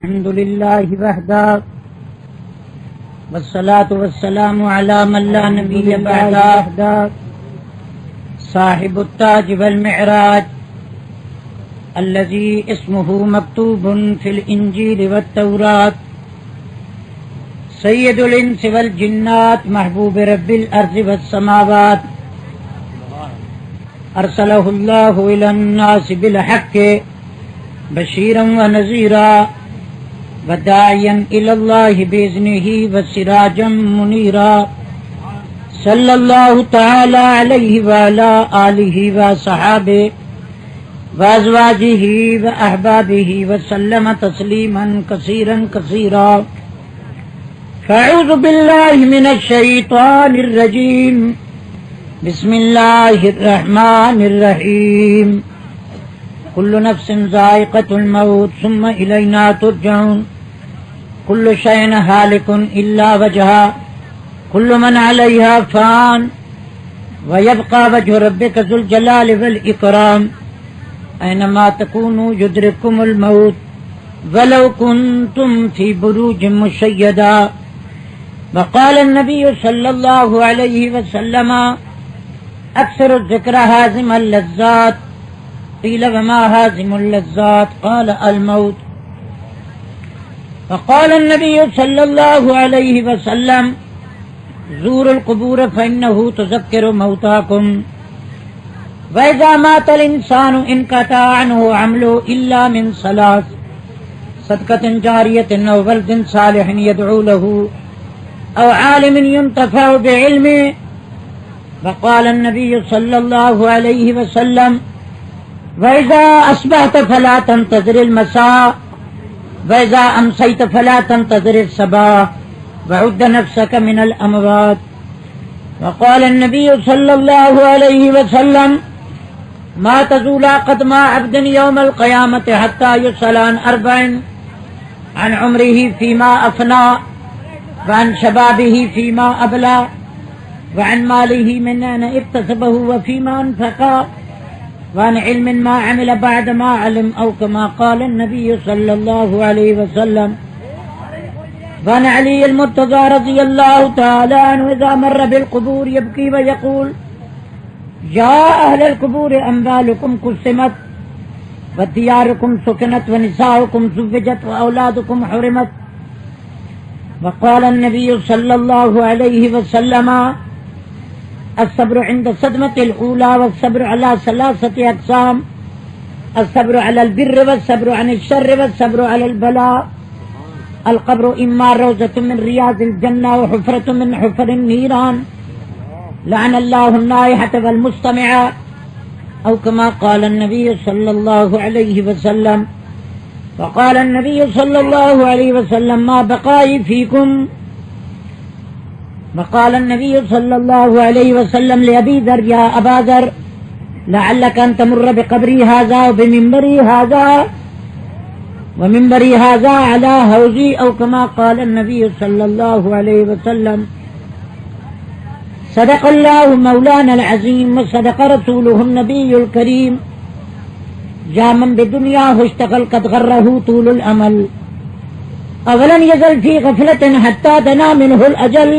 الحمد لله وحده والصلاة والسلام على من لا نبي بعده صاحب التاج والمعراج الذي اسمه مكتوب في الإنجيل والتوراة سيد الإنس والجنات محبوب رب الأرض والسماوات أرسله الله إلى الناس بالحق بشيرا ونذيرا وداعيا إلى الله بإذنه وسراجا منيرا صلى الله تعالى عليه وعلى آله وصحابه وأزواجه وأحبابه وسلم تسليما كثيرا كثيرا. فأعوذ بالله من الشيطان الرجيم. بسم الله الرحمن الرحيم. كل نفس ذائقة الموت ثم إلينا ترجعون. كل شيء هالك إلا وجهه كل من عليها فان ويبقى وجه ربك ذو الجلال والإكرام. أينما تكونوا يدرككم الموت ولو كنتم في بروج مشيدة. وقال النبي صلى الله عليه وسلم أكثر الذكر هازم اللذات. قيل وما هازم اللذات؟ قال الموت. وقال النبي صلى الله عليه وسلم زوروا القبور فإنه تذكر موتاكم. وإذا مات الإنسان انقطع عنه عمله إلا من ثلاث: صدقة جارية أو ولد صالح يدعو له أو عالم ينتفع بعلمه. وقال النبي صلى الله عليه وسلم وإذا أصبحت فلا تنتظر المساء وإذا أمسيت فلا تنتظر الصباح وعد نفسك من الأموات. وقال النبي صلى الله عليه وسلم ما تزول قدم عبد يوم القيامة حتى يسأل عن أربع: عن عمره فيما أفنى وعن شبابه فيما أبلى وعن ماله من أين اكتسبه وفيما أنفقه وعن علم ما عمل بعد ما علم أو كما قال النبي صلى الله عليه وسلم. وعن علي المرتضى رضي الله تعالى عنه إذا مر بالقبور يبكي ويقول: يا أهل القبور أموالكم قسمت ودياركم سكنت ونساؤكم زوجت وأولادكم حرمت. وقال النبي صلى الله عليه وسلم الصبر عند الصدمة الأولى والصبر على ثلاثة أقسام: الصبر على البر والصبر عن الشر والصبر على البلاء. القبر إما روضة من رياض الجنة وحفرة من حفر النيران. لعن الله النائحة والمستمع أو كما قال النبي صلى الله عليه وسلم. وقال النبي صلى الله عليه وسلم ما بقائي فيكم. وقال النبي صلى الله عليه وسلم لأبي ذر يا أبا ذر لعلك أن تمر بقبري هذا وبمنبري هذا ومنبري هذا على حوضي أو كما قال النبي صلى الله عليه وسلم. صدق الله مولانا العظيم وصدق رسوله النبي الكريم. يا من بدنياه اشتغل قد غره طول الأمل أولن يزل في غفلة حتى دنا منه الأجل.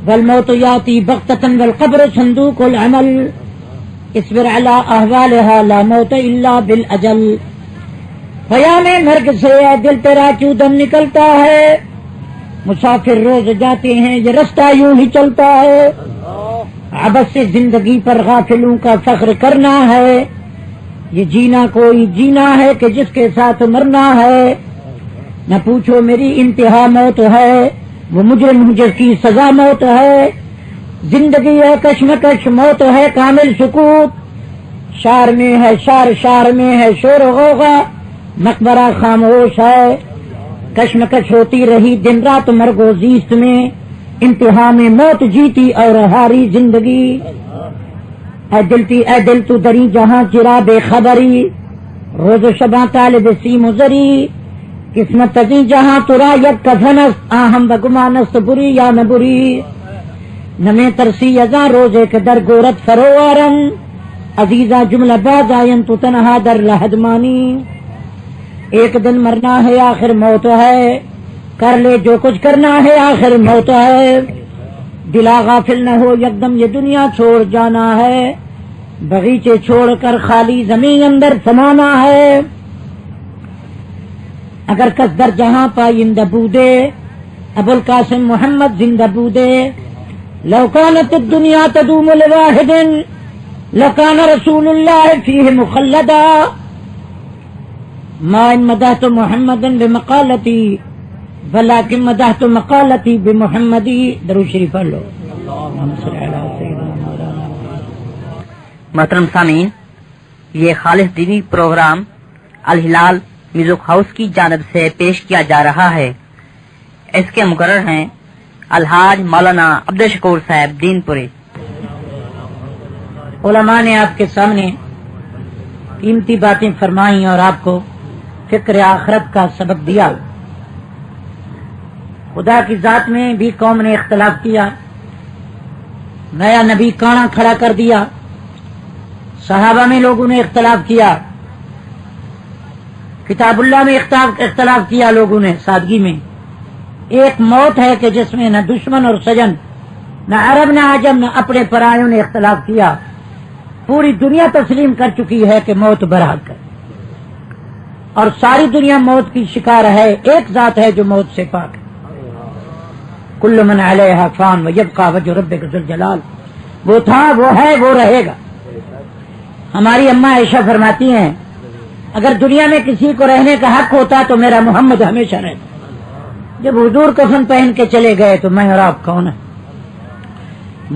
والموت يأتي بغتة والقبر صندوق العمل. اصبر على أهوالها لا موت إلا بالأجل. خیام مرگ سے دل تیرا کیوں دم نکلتا ہے؟ مسافر روز جاتے ہیں یہ رستہ یوں ہی چلتا ہے. عبث سے زندگی پر غافلوں کا فخر کرنا ہے. یہ جینا کوئی جینا ہے کہ جس کے ساتھ مرنا ہے. نہ پوچھو میری انتہا موت ہے وہ مجرم جس کی سزا موت ہے. زندگی ہے کشمکش موت ہے کامل سکوت. شار میں ہے شار میں ہے شور و غوغا مقبرہ خاموش ہے. کشمکش ہوتی رہی دن رات مرگ و زیست میں. انتہا میں موت جیتی اور ہاری زندگی. اے دل تو دری جہاں چرا بے خبری. روز و شباں طالب سیم و زری. قسمت تزی جہاں ترا یک کفنست آہم بگمانست بری یا نہ بری. نمے ترسی ازاں روزے کے در گورت فروارم. عزیزہ جملہ باز آئین تو تنہا در لحدمانی. ایک دن مرنا ہے آخر موت ہے، کر لے جو کچھ کرنا ہے آخر موت ہے، دلا غافل نہ ہو یکدم یہ دنیا چھوڑ جانا ہے، بغیچے چھوڑ کر خالی زمین اندر سمانا ہے، اگر کس در جہاں پائندہ بودے ابو القاسم محمد زندہ بودے، لو كانت الدنيا تدوم لواحد لكان رسول الله فيه مخلدا، ما ان مدحت محمدا بمقالتي ولكن مدحت مقالتي بمحمدی۔ درود شریف پڑھ لو۔ اللهم صل على سيدنا مولانا۔ محترم سامعین، یہ خالص دینی پروگرام الہلال میوزک ہاؤس کی جانب سے پیش کیا جا رہا ہے۔ اس کے مقرر ہیں الحاج مولانا عبدالشکور صاحب دین پوری۔ علماء نے آپ کے سامنے قیمتی باتیں فرمائیں اور آپ کو فکر آخرت کا سبق دیا۔ خدا کی ذات میں بھی قوم نے اختلاف کیا، نیا نبی کانا کھڑا کر دیا، صحابہ میں لوگوں نے اختلاف کیا، کتاب اللہ میں اختلاف کیا لوگوں نے سادگی میں۔ ایک موت ہے کہ جس میں نہ دشمن اور سجن، نہ عرب نہ عجم، نہ اپنے پرایوں نے اختلاف کیا۔ پوری دنیا تسلیم کر چکی ہے کہ موت برحق ہے، اور ساری دنیا موت کی شکار ہے۔ ایک ذات ہے جو موت سے پاک ہے۔ کل من علیہا فان ویبقی وجہ ربک ذو الجلال، وہ تھا، وہ ہے، وہ رہے گا۔ ہماری اماں عائشہ فرماتی ہیں اگر دنیا میں کسی کو رہنے کا حق ہوتا تو میرا محمد ہمیشہ رہتا۔ جب حضور کفن پہن کے چلے گئے تو میں اور آپ کون ہیں؟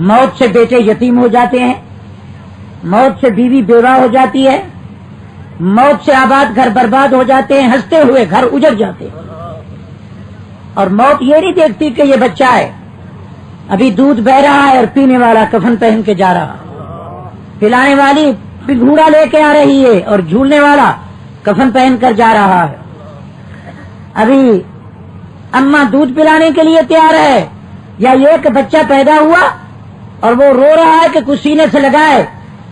موت سے بیٹے یتیم ہو جاتے ہیں، موت سے بیوی بیوہ ہو جاتی ہے، موت سے آباد گھر برباد ہو جاتے ہیں، ہنستے ہوئے گھر اجڑ جاتے ہیں۔ اور موت یہ نہیں دیکھتی کہ یہ بچہ ہے، ابھی دودھ بہ رہا ہے اور پینے والا کفن پہن کے جا رہا، پلانے والی گھوڑا لے کے آ رہی ہے اور جھولنے والا کفن پہن کر جا رہا ہے۔ ابھی اماں دودھ پلانے کے لیے تیار ہے، یا یہ کہ بچہ پیدا ہوا اور وہ رو رہا ہے کہ کچھ سینے سے لگائے،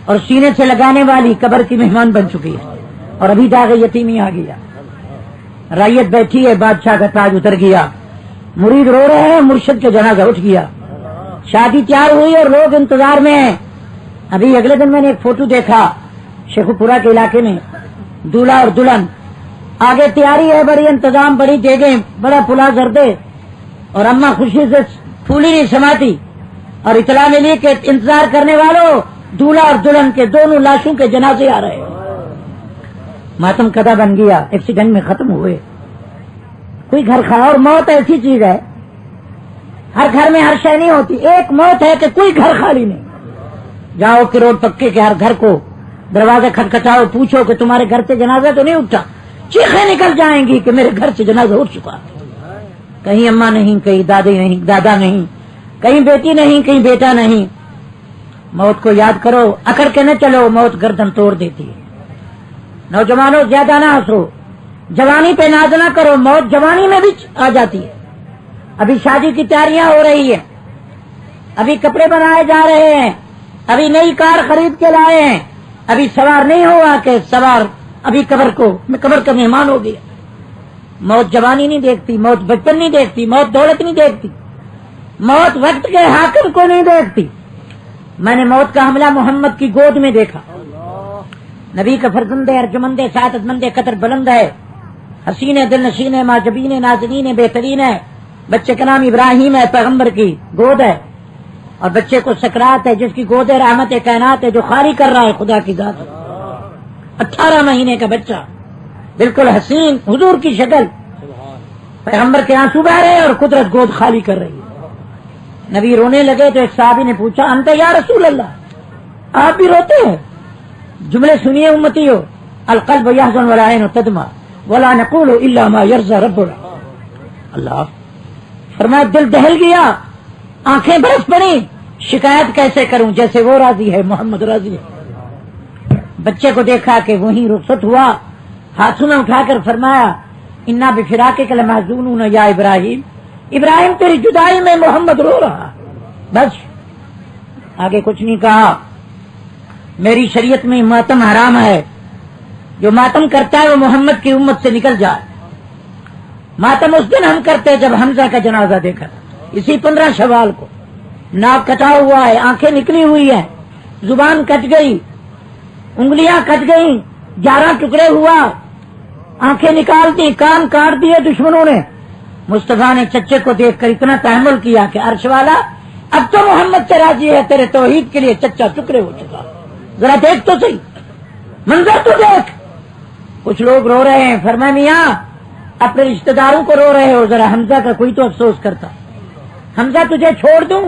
اور سینے سے لگانے والی قبر کی مہمان بن چکی ہے اور ابھی داغ یتیمی آ گیا۔ رعیت بیٹھی ہے، بادشاہ کا تاج اتر گیا، مرید رو رہے ہیں، مرشد کے جنازہ اٹھ گیا، شادی تیار ہوئی اور لوگ انتظار میں ہیں۔ ابھی اگلے دن میں نے ایک فوٹو دیکھا شیخ پورہ کے علاقے میں، دولہا اور دلہن، آگے تیاری ہے، بڑی انتظام، بڑی دیگیں، بڑا پلا زردے، اور اماں خوشی سے پھولی نہیں سماتی، اور اطلاع ملی کہ انتظار کرنے والوں دولہا اور دلہن کے دونوں لاشوں کے جنازے آ رہے ہیں۔ ماتم کدا بن گیا، ایکسیڈنٹ میں ختم ہوئے۔ کوئی گھر خواہ، اور موت ایسی چیز ہے ہر گھر میں ہر شے نہیں ہوتی۔ ایک موت ہے کہ کوئی گھر خالی نہیں، جاؤ کہ روڈ پکے کے ہر گھر کو دروازے کھٹکھٹاؤ، پوچھو کہ تمہارے گھر سے جنازہ تو نہیں اٹھا، چیخیں نکل جائیں گی کہ میرے گھر سے جنازہ اٹھ چکا۔ کہیں اماں نہیں، کہیں دادی نہیں، دادا نہیں، کہیں بیٹی نہیں، کہیں بیٹا نہیں۔ موت کو یاد کرو، اکڑ کے نہ چلو، موت گردن توڑ دیتی ہے۔ نوجوانوں زیادہ نہ ہنسو، جوانی پہ ناز نہ کرو، موت جوانی میں بھی آ جاتی ہے۔ ابھی شادی کی تیاریاں ہو رہی ہیں، ابھی کپڑے بنائے جا رہے ہیں، ابھی نئی کار خرید کے لائے ہیں، ابھی سوار نہیں ہوا کہ سوار ابھی قبر کا مہمان ہو گیا۔ موت جوانی نہیں دیکھتی، موت بچپن نہیں دیکھتی، موت دولت نہیں دیکھتی، موت وقت کے حاکم کو نہیں دیکھتی۔ میں نے موت کا حملہ محمد کی گود میں دیکھا۔ نبی کا فرزند ہے، ارجمند ہے، سعادت مند ہے، قدر بلند ہے، حسین ہے، دل نشین ہے، معجبین ہے، نازنین ہے، بہترین ہے۔ بچے کا نام ابراہیم ہے، پیغمبر کی گود ہے، اور بچے کو سکرات ہے، جس کی گود ہے رحمت کائنات ہے، جو خالی کر رہا ہے خدا کی ذات۔ 18 مہینے کا بچہ، بالکل حسین، حضور کی شکل، پیغمبر کے آنسو بہ رہے ہیں اور قدرت گود خالی کر رہی ہے۔ نبی رونے لگے تو ایک صحابی نے پوچھا انت یا رسول اللہ، آپ بھی روتے ہیں؟ جملے سنیے امتی ہو، القلب یحزن والعین تدمع ولا نقول الا ما یرضى ربنا۔ اللہ فرمایا دل دہل گیا، آنکھیں برس پڑی، شکایت کیسے کروں، جیسے وہ راضی ہے محمد راضی ہے۔ بچے کو دیکھا کہ وہیں رخصت ہوا، ہاتھوں میں اٹھا کر فرمایا انا بفراقک لمحزونون یا ابراہیم، ابراہیم تیری جدائی میں محمد رو رہا۔ بس آگے کچھ نہیں کہا۔ میری شریعت میں ماتم حرام ہے، جو ماتم کرتا ہے وہ محمد کی امت سے نکل جائے. ماتم اس دن ہم کرتے جب حمزہ کا جنازہ دیکھا، اسی 15 شوال کو. ناک کٹا ہوا ہے، آنکھیں نکلی ہوئی ہیں، زبان کٹ گئی، انگلیاں کٹ گئی، 11 ٹکڑے ہوا، آنکھیں نکال دی، کان کاٹ دیے دشمنوں نے. مصطفیٰ نے چچے کو دیکھ کر اتنا تحمل کیا کہ عرش والا اب تو محمد سے راضی ہے، تیرے توحید کے لیے چچا ٹکڑے ہو چکا. ذرا دیکھ تو صحیح، منظر تو دیکھ. کچھ لوگ رو رہے ہیں. فرمایا میاں اپنے رشتہ داروں کو رو رہے ہو، ذرا حمزہ کا کوئی تو افسوس کرتا. حمزہ تجھے چھوڑ دوں،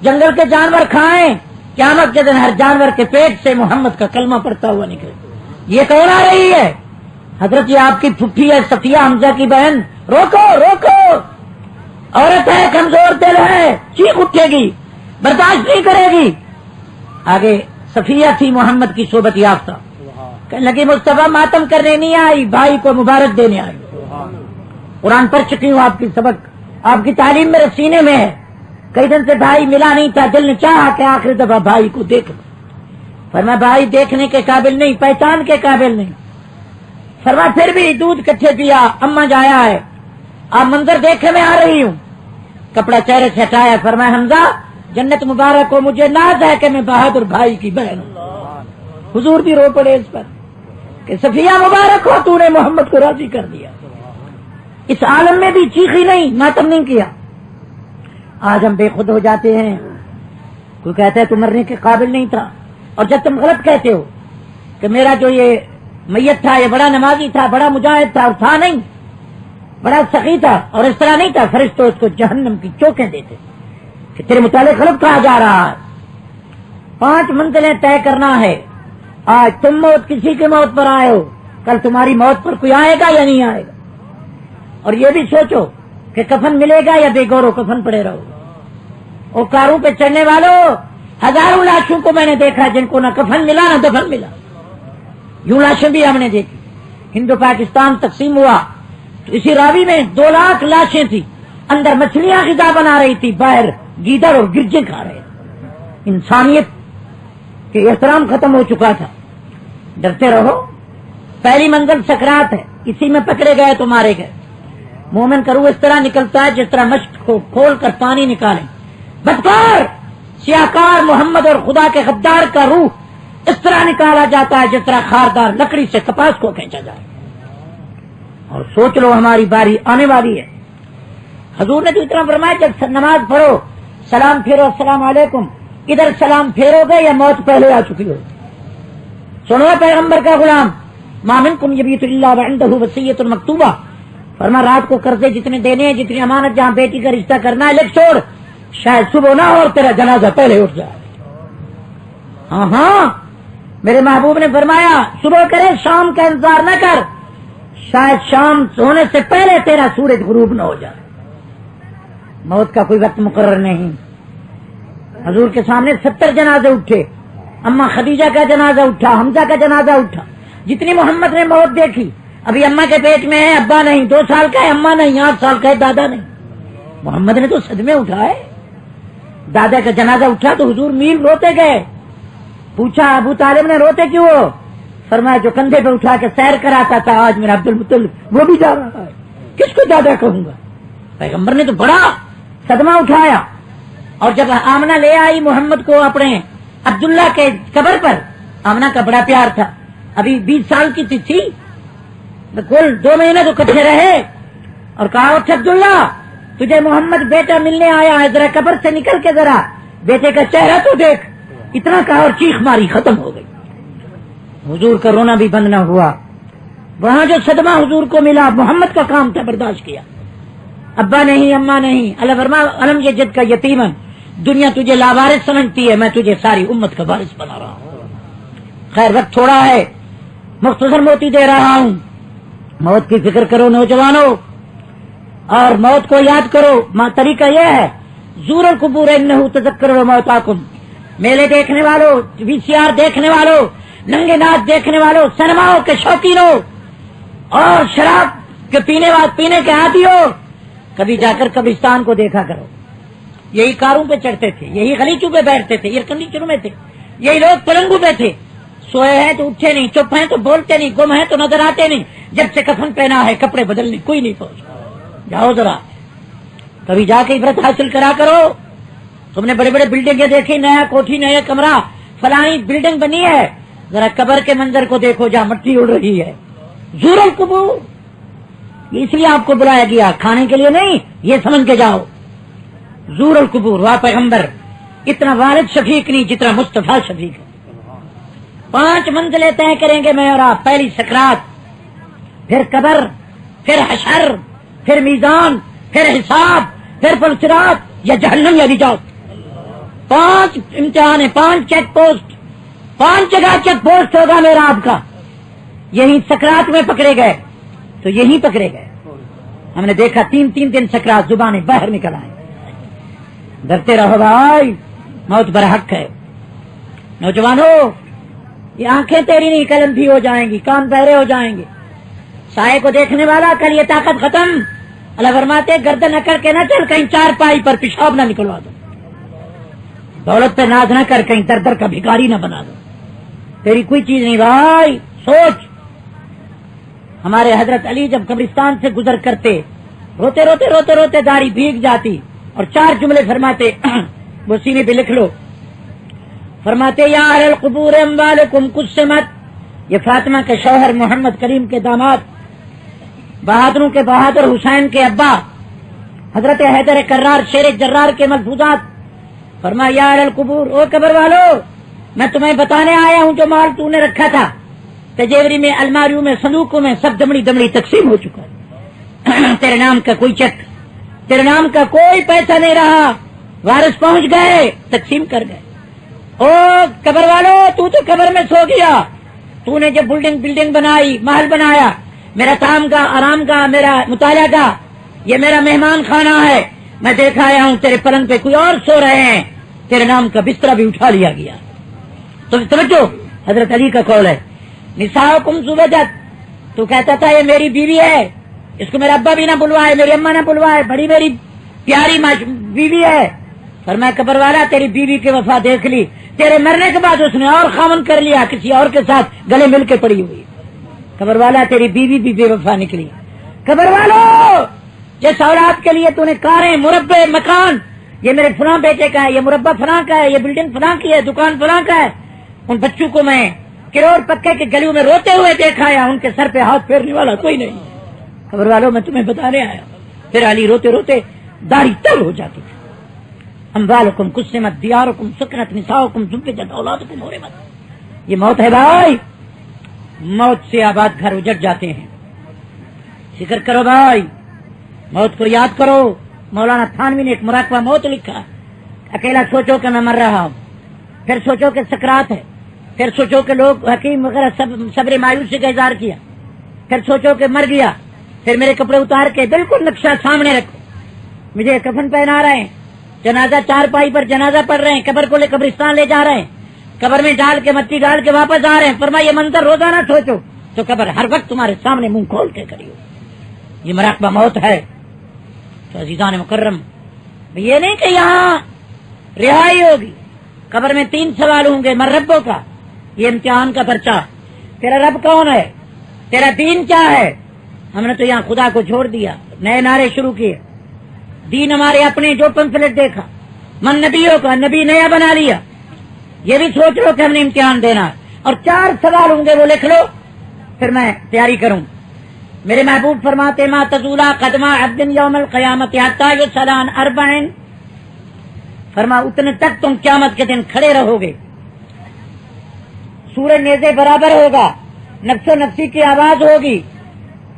جنگل کے جانور کھائیں، قیامت کے دن ہر جانور کے پیٹ سے محمد کا کلمہ پڑھتا ہوا نکلے. یہ کون آ رہی ہے؟ حضرت یہ آپ کی پھپھی ہے صفیہ، حمزہ کی بہن. روکو روکو، عورت ہے، کمزور دل ہے، چیخ اٹھے گی، برداشت نہیں کرے گی. آگے صفیہ تھی محمد کی صحبت یافتہ، کہنے لگی مصطفیٰ ماتم کرنے نہیں آئی، بھائی کو مبارک دینے آئی. قرآن پڑھ چکی ہوں، آپ کی سبق، آپ کی تعلیم میرے سینے میں ہے. کئی دن سے بھائی ملا نہیں تھا، دل نے چاہا کہ آخری دفعہ بھائی کو دیکھ لوں. فرمایا بھائی دیکھنے کے قابل نہیں، پہچان کے قابل نہیں. فرمایا پھر بھی دودھ کٹھے پیا، اماں جایا ہے، آپ منظر دیکھے میں آ رہی ہوں. کپڑا چہرے سے ہٹایا. فرمایا حمزہ جنت مبارک ہو، مجھے ناز ہے کہ میں بہادر بھائی کی بہن ہوں. حضور بھی رو پڑے اس پر کہ صفیہ مبارک ہو، تو نے محمد کو راضی کر دیا. اس عالم میں بھی چیخی نہیں، ماتم نہیں کیا. آج ہم بے خود ہو جاتے ہیں. کوئی کہتا ہے تو مرنے کے قابل نہیں تھا، اور جب تم غلط کہتے ہو کہ میرا جو یہ میت تھا یہ بڑا نمازی تھا، بڑا مجاہد تھا، اور تھا نہیں، بڑا سخی تھا، اور اس طرح نہیں تھا، فرشتے اس کو جہنم کی چوکیں دیتے کہ تیرے متعلق غلط کہا جا رہا ہے. 5 منزلیں طے کرنا ہے. آج تم موت کسی کی موت پر آئے ہو، کل تمہاری موت پر کوئی آئے گا یا نہیں آئے گا. اور یہ بھی سوچو کہ کفن ملے گا یا بے گورو کفن پڑے رہو. اور کاروں پہ چڑھنے والوں، ہزاروں لاشوں کو میں نے دیکھا جن کو نہ کفن ملا نہ دفن ملا. یوں لاشیں بھی ہم نے دیکھی. ہندو پاکستان تقسیم ہوا تو اسی راوی میں 2 لاکھ لاشیں تھی، اندر مچھلیاں غذا بنا رہی تھی، باہر گیدڑ اور گرجے کھا رہے تھے. انسانیت کے احترام ختم ہو چکا تھا. ڈرتے رہو، پہلی منزل سکرات ہے، اسی میں پکڑے گئے تو مارے گئے. مومن کا روح اس طرح نکلتا ہے جس طرح مشق کو کھول کر پانی نکالیں. بدکار سیاہکار محمد اور خدا کے غدار کا روح اس طرح نکالا جاتا ہے جس طرح خاردار لکڑی سے کپاس کو کھینچا جائے. اور سوچ لو ہماری باری آنے والی ہے. حضور نے تو اتنا فرمایا جب نماز پڑھو سلام پھیرو السلام علیکم. ادھر سلام پھیرو گے یا موت پہلے آ چکی ہو. سنو پیغمبر کا غلام، ما منکم یبیت الا وعنده وصیۃ مکتوبہ. فرما رات کو قرضے جتنے دینے ہیں، جتنی امانت جہاں بیٹی کا رشتہ کرنا ہے لکھ چھوڑ، شاید صبح نہ ہو اور تیرا جنازہ پہلے اٹھ جائے. ہاں میرے محبوب نے فرمایا صبح کرے شام کا انتظار نہ کر، شاید شام ہونے سے پہلے تیرا سورج غروب نہ ہو جائے. موت کا کوئی وقت مقرر نہیں. حضور کے سامنے 70 جنازے اٹھے. اماں خدیجہ کا جنازہ اٹھا، حمزہ کا جنازہ اٹھا. جتنی محمد نے موت دیکھی، ابھی اماں کے پیٹ میں ہے، ابا نہیں، 2 سال کا ہے اماں نہیں، 8 سال کا ہے دادا نہیں. محمد نے تو صدمے اٹھائے. دادا کا جنازہ اٹھا تو حضور میل روتے گئے. پوچھا ابو طالب نے روتے کیوں ہو؟ فرمایا جو کندھے پہ اٹھا کے سیر کراتا تھا آج میرا عبد المطلب وہ بھی جا رہا ہے، کس کو دادا کہوں گا. پیغمبر نے تو بڑا صدمہ اٹھایا. اور جب آمنہ لے آئی محمد کو اپنے عبداللہ کے قبر پر، آمنہ کا بڑا پیار تھا، ابھی 20 سال کی تھی، کل 2 مہینے تو کٹھے رہے. اور کہا اٹھ عبداللہ تجھے محمد بیٹا ملنے آیا ہے، ذرا قبر سے نکل کے ذرا بیٹے کا چہرہ تو دیکھ. اتنا کہا اور چیخ ماری، ختم ہو گئی. حضور کا رونا بھی بند نہ ہوا. وہاں جو صدمہ حضور کو ملا محمد کا کام تھا، برداشت کیا. ابا نہیں، اماں نہیں. اللہ فرما علم یجد کا یتیمن، دنیا تجھے لاوارث سمجھتی ہے، میں تجھے ساری امت کا وارث بنا رہا ہوں. خیر وقت تھوڑا ہے، مختصر موتی دے رہا ہوں. موت کی فکر کرو نوجوانوں، اور موت کو یاد کرو. طریقہ یہ ہے زور القبور انہ تذکر موتاکم. میلے دیکھنے والوں، VCR دیکھنے والوں، ننگے ناچ دیکھنے والوں، سنیماؤں کے شوقینوں، اور شراب کے پینے کے عادی ہو، کبھی جا کر قبرستان کو دیکھا کرو. یہی کاروں پہ چڑھتے تھے، یہی غلیچوں پہ بیٹھتے تھے، ایئر کنڈیشنوں میں تھے، یہی لوگ پلنگوں پہ تھے. سوئے ہیں تو اٹھے نہیں، چپ ہیں تو بولتے نہیں، گم ہیں تو نظر آتے نہیں، جب سے کفن پہنا ہے کپڑے بدلنے کوئی نہیں پہنچا۔ جاؤ ذرا کبھی جا کے عبرت حاصل کرا کرو۔ تم نے بڑے بڑے بلڈنگیں دیکھی، نیا کوٹھی نیا کمرہ فلانی بلڈنگ بنی ہے، ذرا قبر کے منظر کو دیکھو جہاں مٹی اڑ رہی ہے۔ زور القبور، اس لیے آپ کو بلایا گیا، کھانے کے لیے نہیں، یہ سمجھ کے جاؤ۔ زور القبور، واہ پیغمبر اتنا والد شفیق نہیں جتنا مصطفیٰ شفیق ہے۔ 5 منزلیں طے کریں گے میں اور آپ، پہلی سکرات، پھر قبر، پھر حشر، پھر میزان، پھر حساب، پھر پلسرات یا جہنم یا نجات۔ 5 امتحان ہیں، 5 چیک پوسٹ، 5 جگہ چیک پوسٹ ہوگا میرا آپ کا۔ یہی سکرات میں پکڑے گئے تو یہی پکڑے گئے۔ ہم نے دیکھا 3 دن سکرات، زبانیں باہر نکل آئیں۔ ڈرتے رہو بھائی، موت برحق ہے۔ نوجوانوں، یہ آنکھیں تیری نہیں کل اندھی ہو جائیں گی، کان بہرے ہو جائیں گے۔ سائے کو دیکھنے والا کل یہ طاقت ختم۔ اللہ فرماتے گردن اکڑ کے نہ چل، کہیں 4 پائی پر پیشاب نہ نکلوا دو۔ دولت پہ ناز نہ کر، کہیں در در کا بھکاری نہ بنا دو۔ تیری کوئی چیز نہیں بھائی، سوچ۔ ہمارے حضرت علی جب قبرستان سے گزر کرتے، روتے روتے روتے روتے داڑھی بھیگ جاتی اور 4 جملے فرماتے، وہ سینے پہ لکھ لو۔ فرماتے یا اہل القبور اموالکم قسمت، یہ فاطمہ کے شوہر محمد کریم کے داماد، بہادروں کے بہادر حسین کے ابا حضرت حیدر کرار شیر جرار کے ملفوظات۔ فرمایا یا اہل القبور، او قبر والو، میں تمہیں بتانے آیا ہوں جو مال تو نے رکھا تھا تجیوری میں، الماریوں میں، صندوقوں میں، سب دمڑی دمڑی تقسیم ہو چکا ہے۔ تیرے نام کا کوئی چیک، تیرے نام کا کوئی پیسہ نہیں رہا، وارث پہنچ گئے، تقسیم کر گئے۔ او قبر والو، تو قبر میں سو گیا، تو نے جب بلڈنگ بنائی، محل بنایا، میرا کام کا، آرام کا، میرا مطالعہ کا، یہ میرا مہمان خانہ ہے، میں دیکھ آیا ہوں تیرے پلنگ پہ کوئی اور سو رہے ہیں، تیرے نام کا بستر بھی اٹھا لیا گیا۔ تو سمجھو حضرت علی کا قول ہے، نساؤکم زوجت، تو کہتا تھا یہ میری بیوی ہے، اس کو میرا ابا بھی نہ بلوائے، میری اماں نہ بلوائے، بڑی میری پیاری بیوی ہے۔ فرمایا قبر والا تیری بیوی کی وفا دیکھ لی، تیرے مرنے کے بعد اس نے اور خامن کر لیا، کسی اور کے ساتھ گلے مل کے پڑی ہوئی۔ قبر والا تیری بیوی بھی بے وفا نکلی۔ قبر والو، جس اولاد کے لیے تو نے کاریں، مربع، مکان، یہ میرے فلاں بیٹے کا ہے، یہ مربع فلاں کا ہے، یہ بلڈنگ فلاں کی ہے، دکان فلاں کا ہے، ان بچوں کو میں کروڑ پکے کے گلیوں میں روتے ہوئے دیکھا ہے، ان کے سر پہ ہاتھ پھیرنے والا کوئی نہیں۔ خبر والوں میں تمہیں بتانے آیا۔ پھر علی روتے روتے داڑھی تر ہو جاتی تھی۔ اموالکم قسمت، دیارکم سکنت، نساؤکم زبجت، اولادکم حرمت۔ یہ موت ہے بھائی، موت سے آباد گھر اجڑ جاتے ہیں۔ فکر کرو بھائی، موت کو یاد کرو۔ مولانا تھانوی نے ایک مراقبہ موت لکھا، اکیلا سوچو کہ میں مر رہا ہوں، پھر سوچو کہ سکرات ہے، پھر سوچو کہ لوگ حکیم وغیرہ صبر مایوسی کا اظہار کیا، پھر سوچو کہ مر گیا، پھر میرے کپڑے اتار کے بالکل نقشہ سامنے رکھو، مجھے کفن پہنا رہے ہیں، جنازہ 4 پائی پر جنازہ پڑھ رہے ہیں، قبر کو لے قبرستان لے جا رہے ہیں، قبر میں ڈال کے مٹی ڈال کے واپس آ رہے ہیں۔ فرمایا یہ منظر روزانہ سوچو تو قبر ہر وقت تمہارے سامنے منہ کھول کے کریو۔ یہ مراقبہ موت ہے۔ تو عزیزان مکرم، یہ نہیں کہ یہاں رہائی ہوگی، قبر میں 3 سوال ہوں گے، من ربوں کا، یہ امتحان کا پرچہ، تیرا رب کون ہے، تیرا دین کیا ہے۔ ہم نے تو یہاں خدا کو چھوڑ دیا، نئے نعرے شروع کیے، دین ہمارے اپنے جو پمفلٹ دیکھا، من نبیوں کا، نبی نیا بنا لیا۔ یہ بھی سوچ لو کہ ہم نے امتحان دینا، اور 4 سوال ہوں گے، وہ لکھ لو، پھر میں تیاری کروں۔ میرے محبوب فرماتے ما تزولا قدمہ عبد یوم القیامت حتی یسأل عن 40، فرما اتنے تک تم قیامت کے دن کھڑے رہو گے، سورج نیزے برابر ہوگا، نفس و نفسی کی آواز ہوگی،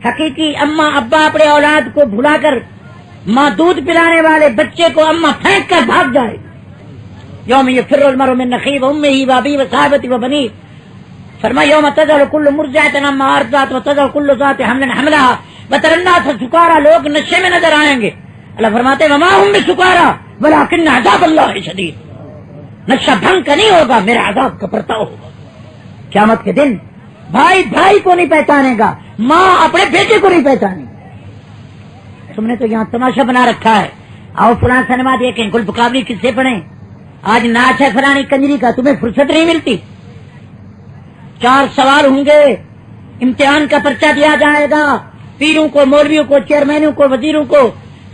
حقیقی اماں ابا اپنے اولاد کو بھلا کر ماں دودھ پلانے والے بچے کو اماں پھینک کر بھاگ جائے۔ یوم یفر المرء من اخیہ وامہ وابیہ وصاحبتہ وبنیہ، فرمایا یوم تذہل کل مرضعۃ عما ارضعت وتضع کل ذات حمل حملها وتری الناس سکارى، لوگ نشے میں نظر آئیں گے۔ اللہ فرماتے وما هم بسکارى ولکن عذاب اللہ شدید، نشہ بھنگ کا نہیں ہوگا، میرا عذاب کا پرتاؤ ہوگا۔ قیامت کے دن بھائی بھائی کو نہیں پہچانے گا، ماں اپنے بیٹے کو نہیں پہچانے گا۔ تم نے تو یہاں تماشا بنا رکھا ہے، آؤ فلاں سنیما دیکھیں، گل بکابلی کس سے پڑھیں، آج ناچ ہے فلانی کنجری کا، تمہیں فرصت نہیں ملتی۔ 4 سوال ہوں گے، امتحان کا پرچہ دیا جائے گا، پیروں کو، مولویوں کو، چیئرمینوں کو، وزیروں کو،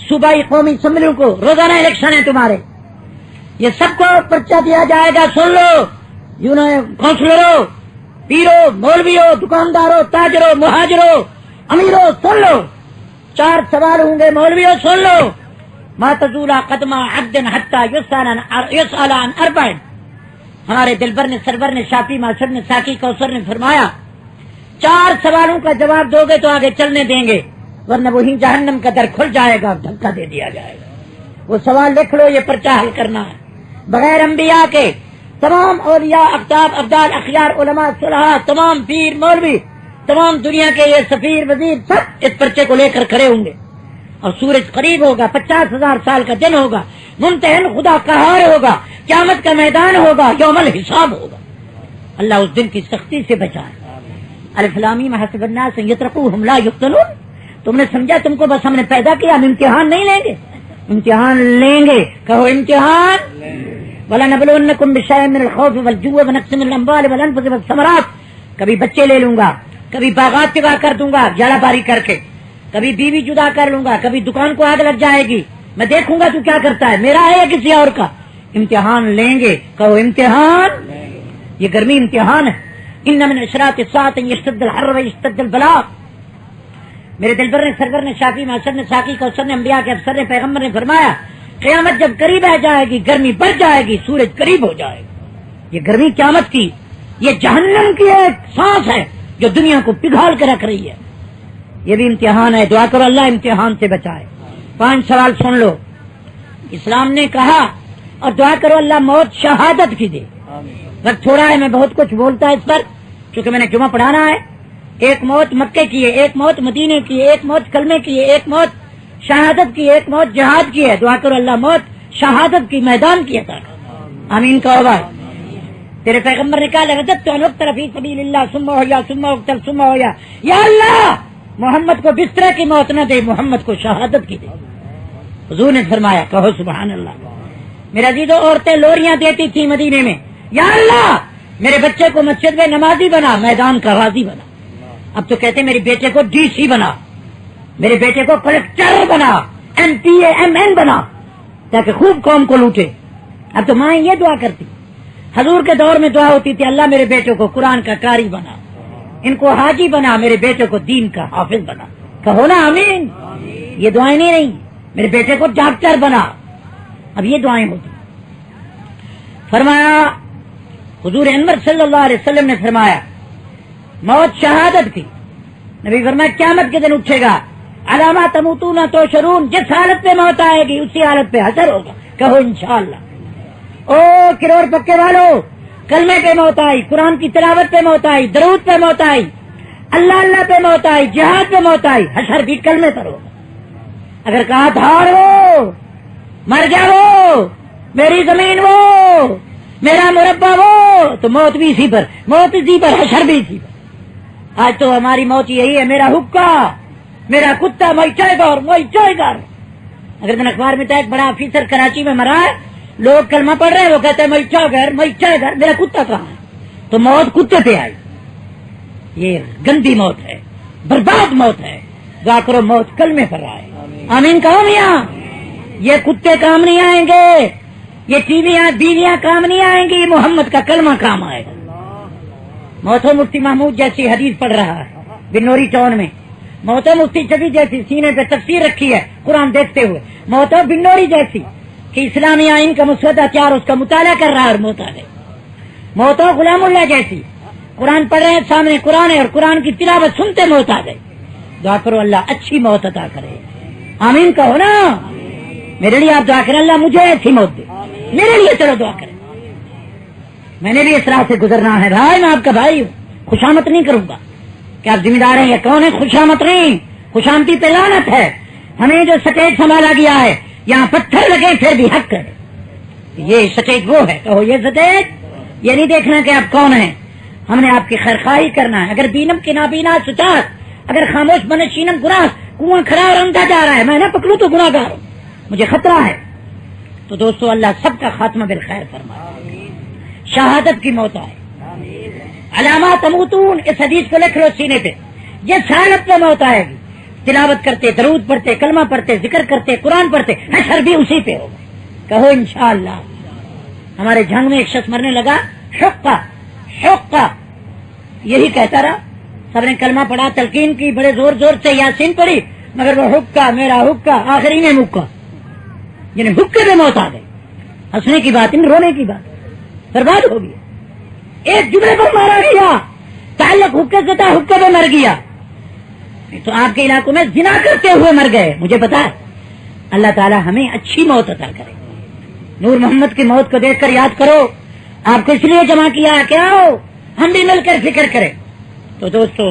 صوبائی قومی اسمبلیوں کو، روزانہ الیکشن ہے تمہارے، یہ سب کو پرچہ دیا جائے گا. سن لو، کونسلروں، پیرو، مولویوں، دکانداروں، تاجروں، مہاجروں، امیروں، سن لو، 4 سوال ہوں گے. مولویوں سن لو، ما تزول قدم عبد حتى يسأل عن 4. ہمارے دلبر نے، سرور نے، شافی، معصر نے، ساقی، کوثر نے فرمایا 4 سوالوں کا جواب دو گے تو آگے چلنے دیں گے، ورنہ وہی جہنم کا در کھل جائے گا، دھکا دے دیا جائے گا. وہ سوال لکھ لو، یہ پرچہ حل کرنا ہے. بغیر انبیاء کے تمام اولیاء، اقطاب، ابدال، اخیار، علماء، صلحاء، تمام پیر، مولوی، تمام دنیا کے یہ سفیر، وزیر، سب اس پرچے کو لے کر کھڑے ہوں گے. اور سورج قریب ہوگا، 50,000 سال کا دن ہوگا، ممتحن خدا قہار ہوگا، قیامت کا میدان ہوگا، یوم الحساب ہوگا. اللہ اس دن کی سختی سے بچائے. الف لام میم حسب الناس ان یترکوہم لا یفتنون. تم نے سمجھا تم کو بس ہم نے پیدا کیا، ہم امتحان نہیں لیں گے؟ امتحان لیں گے. کہو امتحان. وَلَنَبْلُوَنَّكُمْ بِشَيْءٍ مِّنَ الْخَوْفِ وَالْجُوعِ وَنَقْصٍ مِّنَ الْأَمْوَالِ وَالْأَنفُسِ وَالثَّمَرَاتِ. کبھی بچے لے لوں گا، کبھی باغات تباہ کر دوں گا جالا باری کر کے، کبھی بیوی جدا کر لوں گا، کبھی دکان کو آگ لگ جائے گی، میں دیکھوں گا تو کیا کرتا ہے، میرا ہے یا کسی اور کا. امتحان لیں گے. کہو امتحان. یہ گرمی امتحان ہے. ان من اشراط الساعة يشتد الحر ويشتد البلاء. میرے دلبر نے، سرور نے، شافی، معصر نے، ساقی، کوثر نے، انبیاء کے افسر نے، پیغمبر نے فرمایا قیامت جب قریب آ جائے گی، گرمی بڑھ جائے گی، سورج قریب ہو جائے گا. یہ گرمی قیامت کی، یہ جہنم کی ایک سانس ہے جو دنیا کو پگھال کے رکھ رہی ہے. یہ بھی امتحان ہے. دعا کرو اللہ امتحان سے بچائے. 5 سوال سن لو. اسلام نے کہا، اور دعا کرو اللہ موت شہادت کی دے. وقت تھوڑا ہے، میں بہت کچھ بولتا ہے اس پر، چونکہ میں نے جمعہ پڑھانا ہے. ایک موت مکے کی ہے، ایک موت مدینے کی ہے، ایک موت کلمے کی ہے، ایک موت شہادت کی، ایک موت جہاد کی ہے. دعا کرو اللہ موت شہادت کی، میدان کی عطا کر. آمین کا آواز. تیرے پیغمبر نے کہا لرددت عن اقتل فی سبیل اللہ ثم احیا ثم اقتل ثم احیا. یا اللہ محمد کو بستر کی موت نہ دے، محمد کو شہادت کی دے. حضور نے فرمایا، کہو سبحان اللہ. میرا عزیزو، عورتیں لوریاں دیتی تھی مدینے میں، یا اللہ میرے بچے کو مسجد میں نمازی بنا، میدان کا غازی بنا. اب تو کہتے میرے بیٹے کو ڈی سی بنا، میرے بیٹے کو کلکٹر بنا، M P A M N بنا، تاکہ خوب قوم کو لوٹے. اب تو ماں یہ دعا کرتی. حضور کے دور میں دعا ہوتی تھی، اللہ میرے بیٹے کو قرآن کا قاری بنا، ان کو حاجی بنا، میرے بیٹے کو دین کا حافظ بنا. کہو نا آمین. یہ دعائیں نہیں رہی. میرے بیٹے کو ڈاکٹر بنا. اب یہ دعائیں ہوتی. فرمایا حضور انور صلی اللہ علیہ وسلم نے فرمایا موت شہادت کی. نبی فرمایا قیامت کے دن اٹھے گا، علامات تموتون تحشرون، جس حالت پہ موت آئے گی اسی حالت پہ حشر ہوگا. کہو انشاءاللہ. او کروڑ پکے والو، کلمے پہ موت آئی، قرآن کی تلاوت پہ موت آئی، درود پہ موت آئی، اللہ اللہ پہ موت آئی، جہاد پہ موت آئی، حشر بھی کلمے پر ہوگا. اگر کہا دھاڑ وہ مر گیا، وہ میری زمین، وہ میرا مربع، وہ تو موت بھی اسی پر، موت اسی پر، حشر بھی اسی پر. آج تو ہماری موت یہی ہے، میرا حکا، میرا کتا، میں چائے گار، میں چائے گار. اگر میں اخبار میں تھا ایک بڑا آفیسر کراچی میں مرا ہے، لوگ کلمہ پڑھ رہے ہیں، وہ کہتے ہیں میں چائے گھر، میں چائے گھر، میرا کتا کہاں ہے؟ تو موت کتے پہ آئی. یہ گندی موت ہے، برباد موت ہے. دعا کرو موت کلمے پر آئے. آمین کہو میاں. یہ کتے کام نہیں آئیں گے، یہ ٹیویاں بیویاں کام نہیں آئیں گی، محمد کا کلمہ کام آئے گا. موتو مفتی محمود جیسی حدیث پڑھ رہا ہے بنوری ٹاؤن میں، موتو مفتی شفیع جیسی سینے پہ تفسیر رکھی ہے قرآن دیکھتے ہوئے، موتو بنوری جیسی کہ اسلامی آئین کا مسودہ تیار اس کا مطالعہ کر رہا ہے اور موت آ گئی. موتو غلام اللہ جیسی قرآن پڑھ رہے ہیں، سامنے قرآن ہے اور قرآن کی تلاوت سنتے موت آ گئی. دعا کرو اللہ اچھی موت عطا کرے. آمین کہو نا. میرے لیے آپ دعا کریں اللہ مجھے ایسی موت دے. میرے لیے چلو دعا کریں. میں نے بھی اس راہ سے گزرنا ہے بھائی، میں آپ کا بھائی ہوں. خوشامت نہیں کروں گا کہ آپ ذمہ دار ہیں. یہ کون ہے؟ خوشامت نہیں، خوشامتی پہ لعنت ہے. ہمیں جو سٹیج سنبھالا گیا ہے، یہاں پتھر لگے پھر بھی حق کرے. یہ سٹیج وہ ہے، کہو یہ سٹیج. یہ نہیں دیکھنا کہ آپ کون ہیں، ہم نے آپ کی خیرخواہی کرنا ہے. اگر بینم کی نابینا سچار، اگر خاموش بنشینم گناہ، کنواں کھڑا اور اندھا جا رہا ہے، میں نہ پکڑوں تو گناہ گار ہوں، مجھے خطرہ ہے. تو دوستو اللہ سب کا خاتمہ بالخیر فرمائے. شہادت کی موت آئے. علامات تموتون، اس حدیث کو لکھ لو سینے پہ، یہ حالت میں موت آئے گی، تلاوت کرتے، درود پڑھتے، کلمہ پڑھتے، ذکر کرتے، قرآن پڑھتے، حشر بھی اسی پہ ہوگا۔ کہو انشاءاللہ۔ ہمارے جنگ میں ایک شخص مرنے لگا، حقہ یہی کہتا رہا، سب نے کلمہ پڑھا، تلقین کی، بڑے زور زور سے یاسین پڑھی، مگر وہ حقہ میرا حقہ، آخری میں مکہ، یعنی حقے پہ موت آ گئی۔ ہنسنے کی بات نہیں، رونے کی بات، برباد ہو گیا۔ ایک جملے پر مارا گیا، تعلق حقے سے تھا، حقے پہ مر گیا۔ تو آپ کے علاقوں میں زنا کرتے ہوئے مر گئے، مجھے پتا ہے۔ اللہ تعالی ہمیں اچھی موت عطا کرے۔ نور محمد کی موت کو دیکھ کر یاد کرو، آپ کو اس لیے جمع کیا کیا ہو، ہم بھی مل کر فکر کریں۔ تو دوستو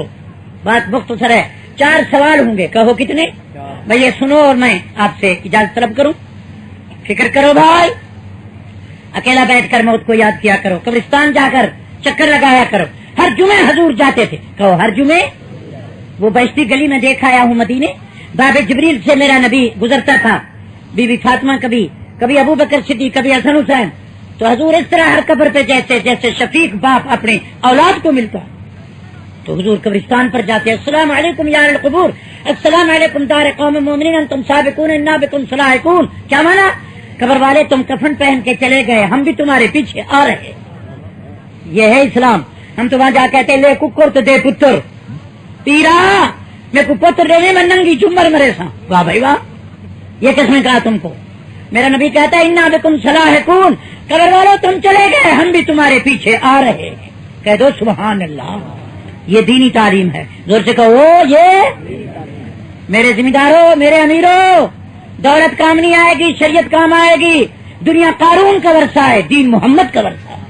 بات مختصر ہے، 4 سوال ہوں گے، کہو کتنے؟ بھائی یہ سنو اور میں آپ سے اجازت طلب کروں، فکر کرو بھائی، اکیلا بیٹھ کر موت کو یاد کیا کرو، قبرستان جا کر چکر لگایا کرو۔ ہر جمعے حضور جاتے تھے، کہو ہر جمعے۔ وہ بیشتی گلی میں دیکھ آیا ہوں مدینے، باب جبریل سے میرا نبی گزرتا تھا، بی بی فاطمہ کبھی ابو بکر صدیق، کبھی حسن حسین، تو حضور اس طرح ہر قبر پہ جیسے شفیق باپ اپنے اولاد کو ملتا، تو حضور قبرستان پر جاتے، السلام علیکم یا القبور، السلام علیکم دار قوم مومنین انتم سابقون انا بکم لاحقون۔ کیا مانا؟ قبر والے تم کفن پہن کے چلے گئے، ہم بھی تمہارے پیچھے آ رہے۔ یہ ہے اسلام۔ ہم تو وہاں جا کہتے لے ککر تو دے پتر، پیرا میں کو پتر دینے میں ننگی چمر مرے سا، واہ بھائی واہ، یہ کس نے کہا تم کو؟ میرا نبی کہتا ہے انا بکم لاحقون، قبر والوں تم چلے گئے، ہم بھی تمہارے پیچھے آ رہے ہیں۔ کہہ دو سبحان اللہ، یہ دینی تعلیم ہے۔ زور سے کہو یہ میرے ذمہ داروں، میرے امیروں، دولت کام نہیں آئے گی، شریعت کام آئے گی۔ دنیا قارون کا ورثہ ہے، دین محمد کا ورثہ ہے۔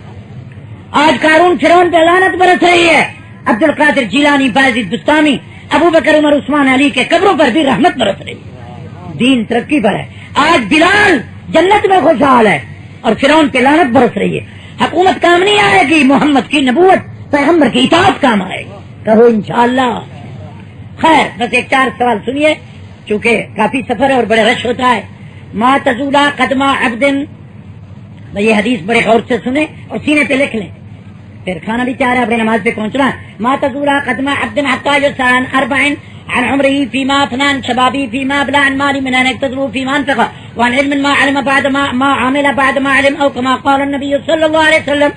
آج قارون فرعون پہ لعنت برس رہی ہے، عبد القادر جیلانی، باعزید بستامی، ابو بکر عمر عثمان علی کے قبروں پر بھی رحمت برس رہی ہے، دین ترقی پر ہے۔ آج بلال جنت میں خوشحال ہے اور فرعون پہ لعنت برس رہی ہے۔ حکومت کام نہیں آئے گی، محمد کی نبوت، پیغمبر کی اطاعت کام آئے گی، کہو انشاءاللہ۔ خیر بس ایک 4 سوال سنیے، چونکہ کافی سفر ہے اور بڑے رش ہوتا ہے۔ ما تزولا قدمہ عبد، یہ حدیث بڑے غور سے سنیں اور سینے پہ لکھ لیں، پھر کھانا بھی تیار ہے، اپنے نماز پہ پہنچنا ہے۔ ما تزولا قدمہ عبد حتى يسأل عن 40 عن عمره فيما أفنى، عن شبابه فيما أبلى، عن مال من أين يكتسبه فيما أنفقه، وعن علم ما علم بعد ما عمل بعد ما علم، أو كما قال النبي صلی اللہ علیہ وسلم۔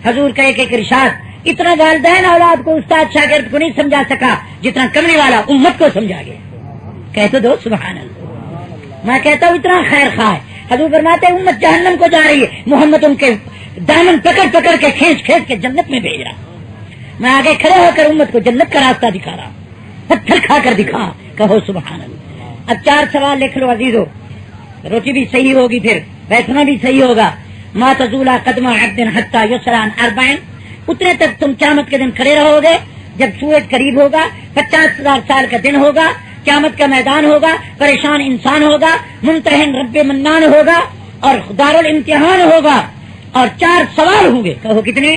حضور کا ایک ارشاد اتنا والدین اولاد کو، استاد شاگرد کو نہیں سمجھا سکا جتنا کرنے والا امت کو سمجھا گیا۔ کہتے دو سبحان اللہ۔ میں کہتا ہوں اتنا خیر خواہ ہے۔ حضور فرماتے ہیں امت جہنم کو جا رہی ہے، محمد ان کے دامن پکڑ پکڑ کے کھینچ کھینچ کے جنت میں بھیج رہا، میں آگے کھڑے ہو کر امت کو جنت کا راستہ دکھا رہا، پتھر کھا کر دکھا، کہو سبحان اللہ۔ اب 4 سوال لکھ لو عزیزو، روٹی بھی صحیح ہوگی، پھر بیٹھنا بھی صحیح ہوگا۔ ما تزولا قدمہ عبد حتى يسأل عن 40، اتنے تک تم قیامت کے دن کھڑے رہو گے جب سورج قریب ہوگا، 50,000 سال کا دن ہوگا، قیامت کا میدان ہوگا، پریشان انسان ہوگا، ممتحن رب منان ہوگا اور دارالامتحان ہوگا، اور 4 سوال ہوں گے، کہو کتنے؟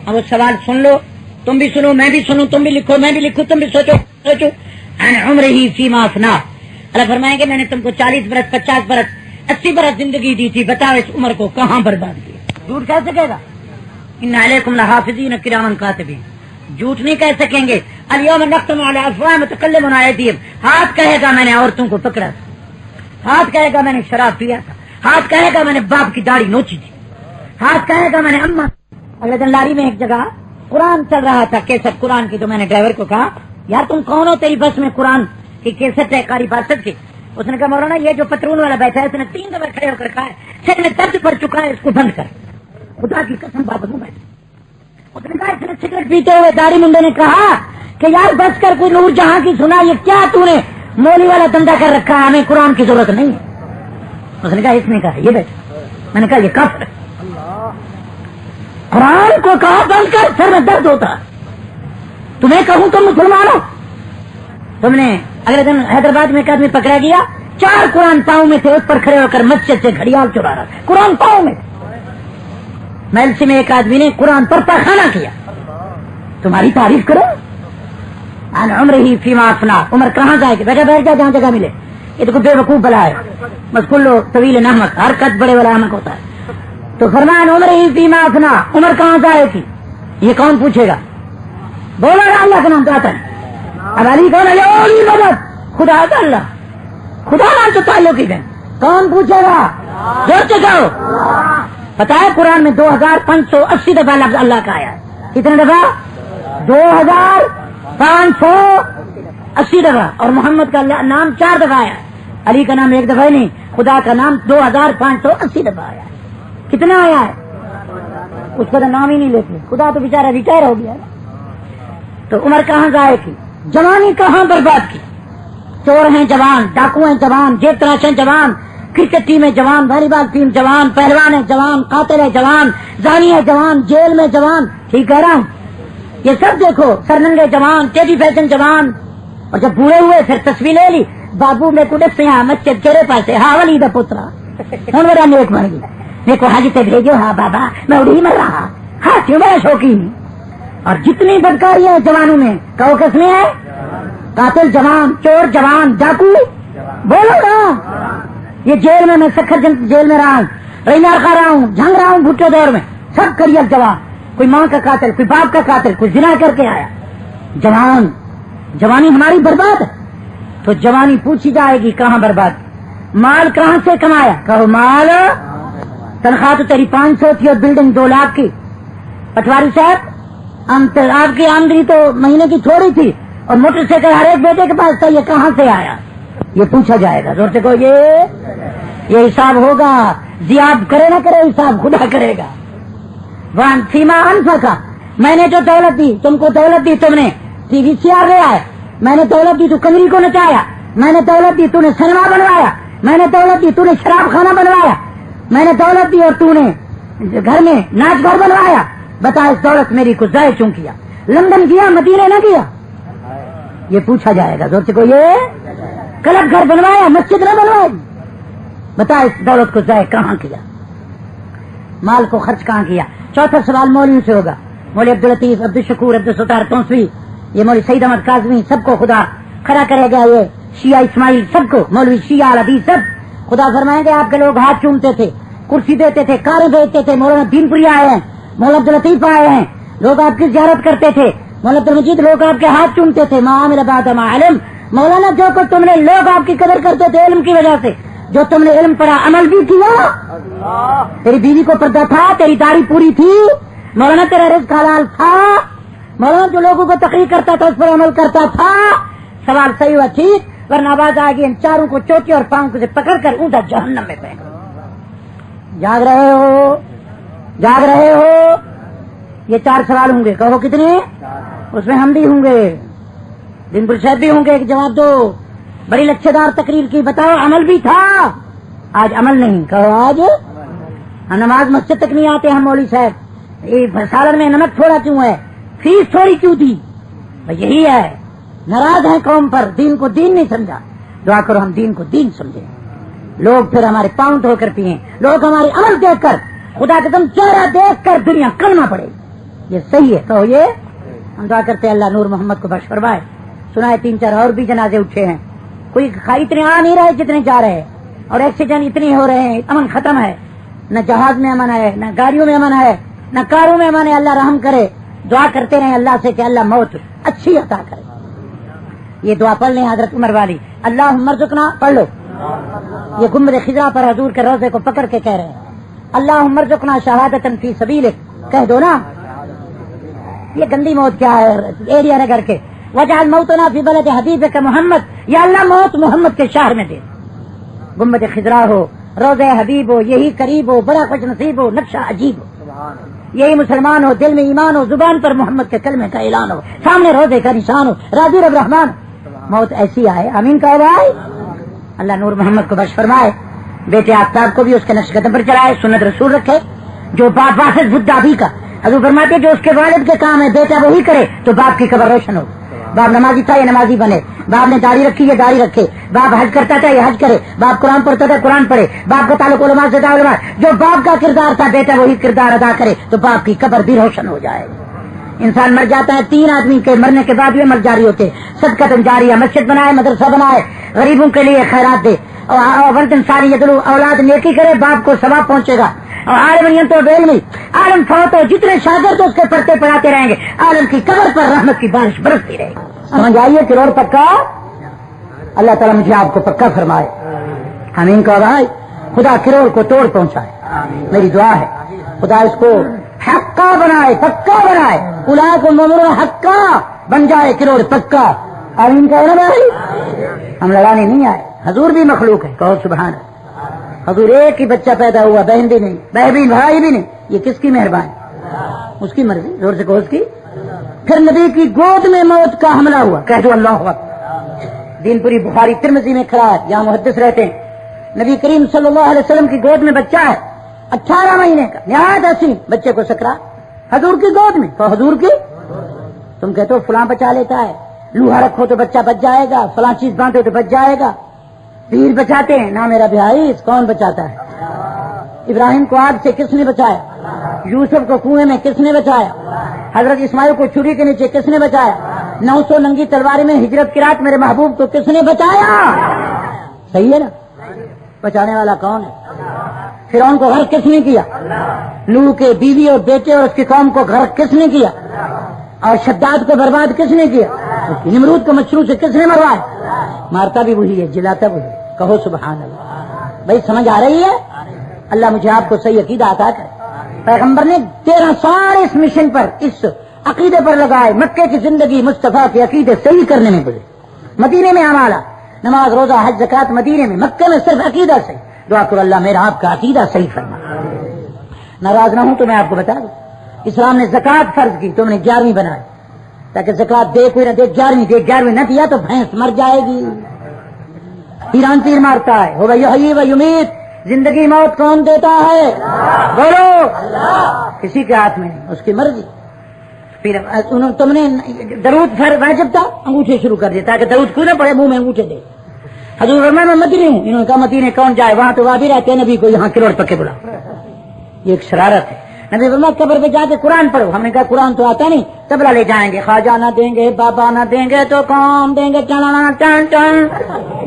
اب وہ سوال سن لو، تم بھی سنو، میں بھی سنوں، تم بھی لکھو، میں بھی لکھوں، تم بھی سوچو۔ عن عمرہ فیما افنا، اللہ فرمائیں گے میں نے تم کو 40 برس، 50 برس، 80 برس زندگی دی تھی، بتاؤ اس عمر کو کہاں برباد کیا؟ جھوٹ کہہ سکے گا؟ ان علیکم لحافظین کراما کاتبین، جھوٹ نہیں کہہ سکیں گے۔ الیوم نختم علی افواہہم وتکلمنا ایدیہم، ہاتھ کہے گا میں نے عورتوں کو پکڑا تھا، ہاتھ کہے گا میں نے شراب پیا تھا، ہاتھ کہے گا میں نے باپ کی داڑھی نوچی تھی، ہاتھ کہے گا میں نے اما۔ اگلے دن لاری میں ایک جگہ قرآن چل رہا تھا، کیسٹ قرآن کی، تو میں نے ڈرائیور کو کہا یار تم کون ہو، تیری بس میں قرآن کی کیسٹ ہے قاری باسط کی؟ اس نے کہا مولانا یہ جو پترون والا بیٹھا ہے اس نے 3 دفعہ کھڑے ہو کر کہا ہے سر میں درد پڑ چکا ہے، اس کو بند کر، خدا کی قسم بات ہوں میں۔ اس نے کہا اس نے سگریٹ پیتے ہوئے داڑھی منڈے نے کہا کہ یار بس کر، کوئی نور جہاں کی سنا، یہ کیا تو نے مولی والا دندا کر رکھا ہے، ہمیں قرآن کی ضرورت نہیں ہے۔ اس نے کہا اس نے کہا یہ بیٹھا، میں نے کہا یہ کافر ہے، قرآن کو کہا بند کر، سر میں درد ہوتا، تمہیں کہوں تم مسلمان ہو؟ تم نے اگلے دن حیدرآباد میں ایک آدمی پکڑا گیا، 4 قرآن پاؤں میں تھے، اس پر کھڑے ہو کر مسجد سے گھڑیال چرا رہا تھا، قرآن پاؤں میں۔ میلسی میں ایک آدمی نے قرآن پر پاخانہ کیا، تمہاری تعریف کرو۔ عن عمرہ فیما افنا، عمر کہاں جائے گی؟ بیٹھا بیٹھ جا جہاں جگہ ملے، یہ تو بے وقوف بلا ہے، بس کلو طویل نحمق، حرکت بڑے والا احمق ہوتا ہے۔ تو فرمایا عمرہ فیما افنا، عمر کہاں جائے گی؟ یہ کون پوچھے گا؟ بولو نا اللہ کا نام تو آتا ہے. اب علی کون ہے؟ علی مدد خدا کا اللہ، خدا نام تو تعلق ہی ہے. کون پوچھے گا؟ جوڑ سے کہو. پتا ہے قرآن میں 2580 دفعہ لفظ اللہ کا آیا ہے. کتنے دفعہ؟ 2580 دفعہ. اور محمد کا نام 4 دفعہ آیا ہے. علی کا نام 1 دفعہ نہیں، خدا کا نام 2580 دفعہ آیا ہے. کتنا آیا ہے؟ اس کا تو نام ہی نہیں لیتے. خدا تو بیچارہ ریٹائر ہو گیا. تو عمر کہاں ضائع کی، جوانی کہاں برباد کی. چور ہیں جوان، ڈاکو ہیں جوان، جیب تراش ہیں جوان، کرکٹ ٹیم ہے جوان، والی بال ٹیم جوان، پہلوان ہے جوان، قاتل ہے جوان، زانی ہے جوان، جیل میں جوان. ٹھیک کہہ رہا ہوں؟ یہ سب دیکھو، سرننگے جوان، تیزی فیشن جوان. اور جب بوڑھے ہوئے پھر تصویر لے لی، بابو میں کڈس سے یہاں مسجد کہرے پاس ہاں ولی دا پترا ہوں میرا نیک بن گیا. میرے کو حاجی تے بھیجو. ہاں بابا میں اڑی مر رہا. ہاں کیوں بڑا شوقین. اور جتنی بدکاری ہے جوانوں میں کہو کس میں ہے؟ قاتل جوان، چور جوان، ڈاکو. بولو نا. یہ جیل میں سکھر جیل میں رہا ہوں، رینار کھا رہا ہوں، جھنگ رہا ہوں بھٹو دور میں. سب کریئر جوان، کوئی ماں کا قاتل، کوئی باپ کا قاتل، کوئی زنا کر کے آیا. جوان، جوانی ہماری برباد ہے. تو جوانی پوچھی جائے گی کہاں برباد. مال کہاں سے کمایا؟ کہو مال. تنخواہ تو تیری 500 تھی اور بلڈنگ 2 لاکھ کی. پٹواری صاحب آپ کی آمدنی تو مہینے کی تھوڑی تھی اور موٹر سائیکل ہر ایک بیٹے کے پاس تھا، یہ کہاں سے آیا؟ یہ پوچھا جائے گا. زور سے کو یہ حساب ہوگا. زیاد کرے نہ کرے حساب خدا کرے گا. وان سیما انفا کا، میں نے جو دولت دی تم کو، دولت دی تم نے ٹی وی CR لے آئے. میں نے دولت دی تو کنجری کو نچایا. میں نے دولت دی تو نے سنیما بنوایا. میں نے دولت دی تو نے شراب خانہ بنوایا. میں نے دولت دی اور تو نے گھر میں ناچ گھر بنوایا. بتا اس دولت میری کو ضائع کیوں کیا؟ لندن گیا مدینے نہ گیا؟ یہ پوچھا جائے گا. زور سے کوئی یہ کلب گھر بنوایا، مسجد نہ بنوائی. بتا اس دولت کو ضائع کہاں کیا؟ مال کو خرچ کہاں کیا؟ چوتھا سوال مولوی سے ہوگا. مولوی عبداللطیف، عبدالشکور، عبدالستار تونسوی، یہ مولوی سعید احمد کاظمی، سب کو خدا کھڑا کرے گا. یہ شیعہ اسماعیل، سب کو مولوی شیعہ الحدیث سب خدا فرمائیں گے. آپ کے لوگ ہاتھ چومتے تھے، کرسی دیتے تھے، کاریں بھیجتے تھے. مولانا دین پوری آئے ہیں، مولانا عبداللطیف آئے ہیں، لوگ آپ کی زیارت کرتے تھے. مولانا عبدالمجید لوگ آپ کے ہاتھ چومتے تھے. معاملہ بعد ما علم. مولانا جو کچھ تم نے، لوگ آپ کی قدر کرتے تھے علم کی وجہ سے. جو تم نے علم پڑھا عمل بھی کیا. تیری بیوی کو پردہ تھا، تیری داڑھی پوری تھی. مولانا تیرا رزق حلال تھا. مولانا جو لوگوں کو تقریر کرتا تھا اس پر عمل کرتا تھا. سوال صحیح ہوا ٹھیک، ورنہ آواز آئے گی ان چاروں کو چوٹی اور پاؤں کو سے پکڑ کر اونٹا جہنم میں پھینک. جاگ رہے ہو؟ جاگ رہے ہو؟ یہ 4 سوال ہوں گے. کہو کتنے؟ اس میں ہم بھی ہوں گے، دن پر صاحب بھی ہوں گے. ایک جواب دو. بڑی لچھے دار تقریر کی، بتاؤ عمل بھی تھا. آج عمل نہیں. کہو آج نماز مسجد تک نہیں آتے ہم. مولوی صاحب سالن میں نمک تھوڑا کیوں ہے؟ فیس تھوڑی کیوں دی؟ یہی ہے. ناراض ہیں قوم پر، دین کو دین نہیں سمجھا. دعا کرو ہم دین کو دین سمجھیں. لوگ پھر ہمارے پاؤں دھو کر پیئیں. لوگ ہمارے عمل دیکھ کر، خدا قسم چہرہ دیکھ کر دنیا کلمہ پڑے. یہ صحیح ہے. کہو یہ. ہم دعا کرتے اللہ نور محمد کو بخش فرمائے. سنائے 3-4 اور بھی جنازے اٹھے ہیں. کوئی اتنے آ نہیں رہے جتنے جا رہے ہیں، اور ایکسیڈنٹ اتنے ہو رہے ہیں. امن ختم ہے. نہ جہاز میں امن ہے، نہ گاڑیوں میں امن ہے، نہ کاروں میں امن ہے. اللہ رحم کرے. دعا کرتے رہے اللہ سے کہ اللہ موت اچھی عطا کرے. یہ دعا پڑھ لیں حضرت عمر والی. اللہم ارزقنا پڑھ لو. یہ گنبد خضرا پر حضور کے روضے کو پکڑ کے کہہ رہے ہیں اللہم ارزقنا شہادۃ فی سبیلک. کہہ دو نا. یہ گندی موت کیا ہے ایریا نگر کے. وجعل موتنا فی بلد حبیبک محمد. یا اللہ موت محمد کے شہر میں دے. گنبد خضرا ہو، روضہ حبیب ہو، یہی قریب ہو، بڑا خوش نصیب ہو، نقشہ عجیب ہو. یہی مسلمان ہو، دل میں ایمان ہو، زبان پر محمد کے کلمے کا اعلان ہو، سامنے روزے کا نشان ہو، راضی رب رحمان. موت ایسی آئے. آمین کہہ بھائی. اللہ نور محمد کو بخش فرمائے. بیٹے آفتاب کو بھی اس کے نقش قدم پر چلائے، سنت رسول رکھے. جو باپ واسط بدھا بھی کا حضور فرماتے جو اس کے والد کے کام ہے بیٹا وہی کرے تو باپ کی قبر روشن ہو. باپ نمازی تھا یہ نمازی بنے. باپ نے داڑھی رکھی یہ داڑھی رکھے. باپ حج کرتا تھا یہ حج کرے. باپ قرآن پڑھتا تھا قرآن پڑھے. باپ کا تعلق علماء سے تھا علماء. جو باپ کا کردار تھا بیٹا وہی کردار ادا کرے تو باپ کی قبر بھی روشن ہو جائے. انسان مر جاتا ہے 3 آدمی کے مرنے کے بعد بھی مر جاری ہوتے. صدقہ جاریہ، مسجد بنائے، مدرسہ بنائے، غریبوں کے لیے خیرات دے. اور ورد انسانی یدلو اولاد نیکی کرے باپ کو ثواب پہنچے گا. اور عالم تو علمی عالم فوت ہو جتنے شاگرد اس کے پڑھتے پڑھاتے رہیں گے عالم کی قبر پر رحمت کی بارش برستی رہے گی. سمجھ آئیے کروڑ پکا. اللہ تعالیٰ مجھے آپ کو پکا فرمائے. آمین کہو بھائی. خدا کروڑ کو توڑ پہنچائے. میری دعا ہے خدا اس کو حقا بنائے, پکا بنائے. الا کو ممر حقا بن جائے کروڑ پکا. آمین کہو نا بھائی. ہم لڑانے نہیں آئے. حضور بھی مخلوق ہے. کہو سبحان اللہ. حضور ایک ہی بچہ پیدا ہوا, بہن بھی نہیں, بہن بھائی بھی نہیں. یہ کس کی مہربانی؟ اس کی مرضی. زور سے کہو اس کی. پھر نبی کی گود میں موت کا حملہ ہوا. کہہ دو اللہ اکبر. دین پوری بخاری ترمذی میں کھڑا ہے, یہاں محدث رہتے ہیں. نبی کریم صلی اللہ علیہ وسلم کی گود میں بچہ ہے 18 مہینے کا, نہایت حسین. بچے کو سکرا حضور کی گود میں. تو حضور کی تم کہتے ہو فلاں بچا لیتا ہے, لوہا رکھو تو بچہ بچ جائے گا, فلاں چیز باندھو تو بچ جائے گا. پیر بچاتے ہیں نا میرا بھائی. کون بچاتا ہے؟ ابراہیم کو آگ سے کس نے بچایا؟ یوسف کو کنویں میں کس نے بچایا؟ حضرت اسماعیل کو چھری کے نیچے کس نے بچایا؟ 900 ننگی تلوار میں ہجرت کی رات میرے محبوب کو کس نے بچایا؟ صحیح ہے نا. بچانے والا کون ہے؟ فرعون کو غرق کس نے کیا؟ نوح کے بیوی اور بیٹے اور اس کی قوم کو غرق کس نے کیا؟ اور شداد کو برباد کس نے کیا؟ نمرود کو مچھروں سے کس نے مروایا؟ مارتا بھی وہی ہے, جلاتا وہی ہے. کہو سبحان اللہ. بھائی سمجھ آ رہی ہے؟ اللہ مجھے آپ کو صحیح عقیدہ عطا کرے. پیغمبر نے 13 سال اس مشن پر, اس عقیدے پر لگائے. مکے کی زندگی مصطفیٰ کے عقیدے صحیح کرنے میں گزری. مدینے میں ہمارا نماز روزہ حج زکات مدینے میں, مکے میں صرف عقیدہ صحیح. دعا کرو اللہ میرا آپ کا عقیدہ صحیح فرما. ناراض نہ ہوں تو میں آپ کو بتا دوں, اسلام نے زکات فرض کی, تم نے 11ویں بنائی تاکہ زکات دے کوئی نہ دے. 11ویں نہ دیا تو بھینس مر جائے گی. پیران پیر مارتا ہے. ہو بھائی و یمیت, زندگی موت کون دیتا ہے؟ بولو. کسی کے ہاتھ میں نہیں, اس کی مرضی. پھر تم نے درود واجب تھا, انگوٹھے شروع کر دیا تاکہ درود کوئی نہ پڑے, منہ میں انگوٹھے دے. حضور فرمایا میں مدنی ہوں. انہوں نے کہا مدینے کون جائے, وہاں تو وہاں رہتے ہیں, نبی کو یہاں کروڑ پکے بلا. یہ ایک شرارت ہے. نبی فرمایا قبر پہ جا کے قرآن پڑھو. ہم نے کہا قرآن تو آتا نہیں, تبلا لے جائیں گے. خواجہ نہ دیں گے, بابا نہ دیں گے تو کون دیں گے؟ چلانا ٹن ٹن.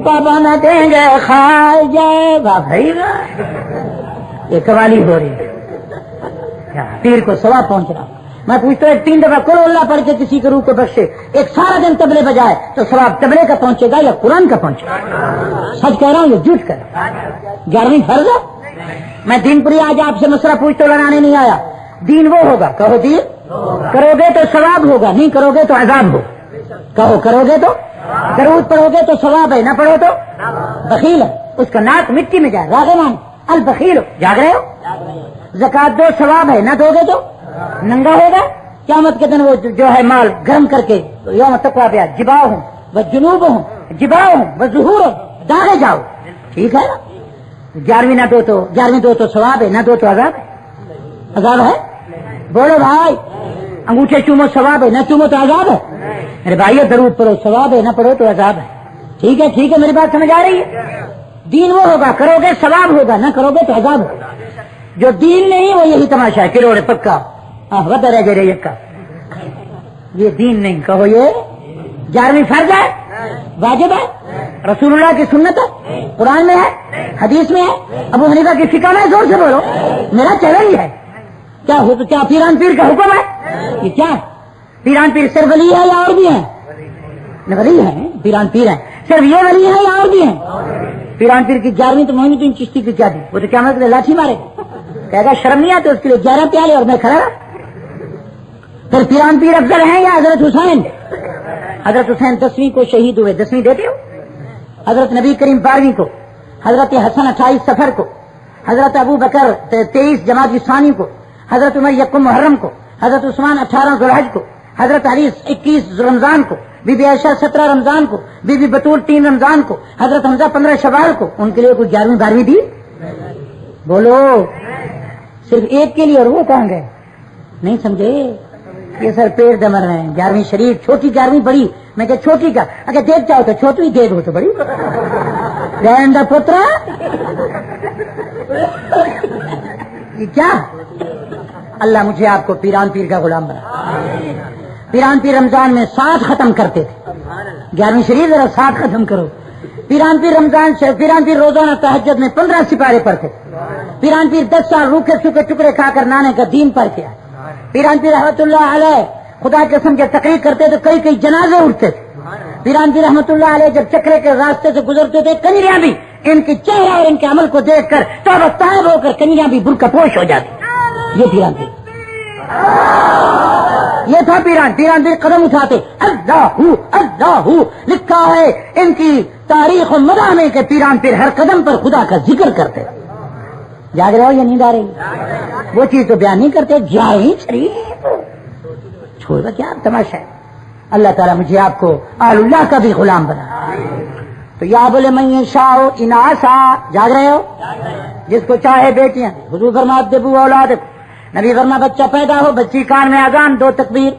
بابا نہ دیں گے خواجہ. بھائی یہ قوالی ہو رہی ہے, پیر کو ثواب پہنچ رہا. میں پوچھتا ہوں 3 دفعہ قل اللہ پڑھ کے کسی کے روح کو بخشے, ایک سارا دن تبلے بجائے تو ثواب تبلے کا پہنچے گا یا قرآن کا پہنچے گا؟ سچ کہہ رہا ہوں, یہ جھوٹ کر رہا ہوں. 11ویں فرض ہے. میں دین پوری آج آپ سے مسئلہ پوچھ تو لڑانے نہیں آیا. دین وہ ہوگا, کہو دین کرو گے تو ثواب ہوگا, نہیں کرو گے تو عذاب ہو. کہو کرو گے تو درود پڑھو گے تو ثواب ہے, نہ پڑھو تو بخیل ہے, اس کا ناک مٹی میں جائے. راغبان البخیل ہو, جاگ رہے ہو. زکات دو ظواب ہے, نہ دو گے تو ننگا ہوگا. قیامت کے دن وہ جو ہے مال گرم کر کے یوم تقویٰ پہ جبا ہوں وہ جنوب ہوں, جبا ہوں وہ ظہور ہوں, داغے جاؤ. ٹھیک ہے نا. 11ویں نہ دو تو 11ویں دو تو ثواب ہے, نہ دو تو عذاب ہے. عذاب ہے. بولو بھائی, انگوٹھے چومو ثواب ہے, نہ چومو تو عذاب ہے. میرے بھائی درود پڑھو ثواب ہے, نہ پڑھو تو عذاب ہے. ٹھیک ہے, ٹھیک ہے, میری بات سمجھ آ رہی ہے؟ دین وہ ہوگا, کرو گے ثواب ہوگا, نہ کرو گے تو عذاب ہوگا. جو دین نہیں وہ یہی تماشا ہے, کروڑ پکا ودر ہے جرے کا. یہ دین نہیں. کہو یہ 11ویں فرض ہے, واجب ہے, رسول اللہ کی سنت ہے, قرآن میں ہے, حدیث میں ہے, ابو حنیفہ کی فقہ میں. زور سے بولو, میرا چیلنج ہے. کیا پیران پیر کا حکم ہے؟ یہ کیا پیران پیر صرف ولی ہے یا اور بھی ہیں؟ ولی ہیں, پیران پیر ہیں. صرف یہ ولی ہے یا اور بھی ہیں؟ پیران پیر کی 11ویں تو محمد الدین چشتی کی کیا دی؟ وہ تو قیامت کے لیے لاٹھی مارے گا, کہے گا شرم نہیں آتی اس کے لیے 11 پیالے اور میں کھڑا. پھر پیران پیر افضل ہیں یا حضرت حسین؟ حضرت حسین 10ویں کو شہید ہوئے, 10ویں دیتے ہو. حضرت نبی کریم 12ویں کو, حضرت حسن 28 سفر کو, حضرت ابو بکر 23 جمادی الثانی کو, حضرت عمر 1 محرم کو, حضرت عثمان 18 ذوالحج کو, حضرت علی 21 رمضان کو, بی بی عائشہ 17 رمضان کو, بی بی بطول 3 رمضان کو, حضرت حمزہ 15 شوال کو. ان کے لیے کوئی 11ویں 12ویں دی؟ بولو. صرف ایک کے لیے, اور وہ کہاں گئے؟ نہیں سمجھے. یہ سر پیڑ دمر رہے ہیں. 11ویں شریف, چھوٹی 11ویں بڑی. میں کہ چھوٹی کا اگر دیکھ جاؤ تو چھوٹی, دیکھ ہو تو بڑی. گینڈا پترا یہ کیا؟ اللہ مجھے آپ کو پیران پیر کا غلام بنا. پیران پیر رمضان میں 7 ختم کرتے تھے. 11ویں شریف ذرا 7 ختم کرو. پیران پیر رمضان سے پیران پیر روزانہ تہجد میں 15 سپارے پڑھتے، پیران پیر 10 سال روکھے سوکھے ٹکڑے کھا کر نانے کا دین پڑھ کے آئے، پیران پیر رحمت اللہ علیہ خدا کے قسم کے تقریر کرتے تو کئی جنازے اٹھتے تھے، پیران پیر رحمت اللہ علیہ جب چکرے کے راستے سے گزرتے تھے کنیاں بھی ان کی چہرہ اور ان کے عمل کو دیکھ کر توبہ طائب ہو کر کنیاں بھی برقع پوش ہو جاتی۔ یہ پیران پیر، یہ تھا پیران پیر قدم اٹھاتے اللہ لکھا ہے ان کی تاریخ و مداح میں کہ پیران پیر ہر قدم پر خدا کا ذکر کرتے۔ جاگ رہے ہو یا نیند آ رہی؟ وہ چیز تو بیان نہیں کرتے، جائیں شریف چھوڑ دو، کیا تماشا ہے۔ اللہ تعالیٰ مجھے آپ کو آل اللہ کا بھی غلام بنا۔ تو یا بولے میں شاہ اناسا، جاگ رہے ہو؟ جس کو چاہے بیٹیاں، حضور فرماتے دبو اولاد، نبی فرما بچہ پیدا ہو بچی کان میں اذان 2 تکبیر۔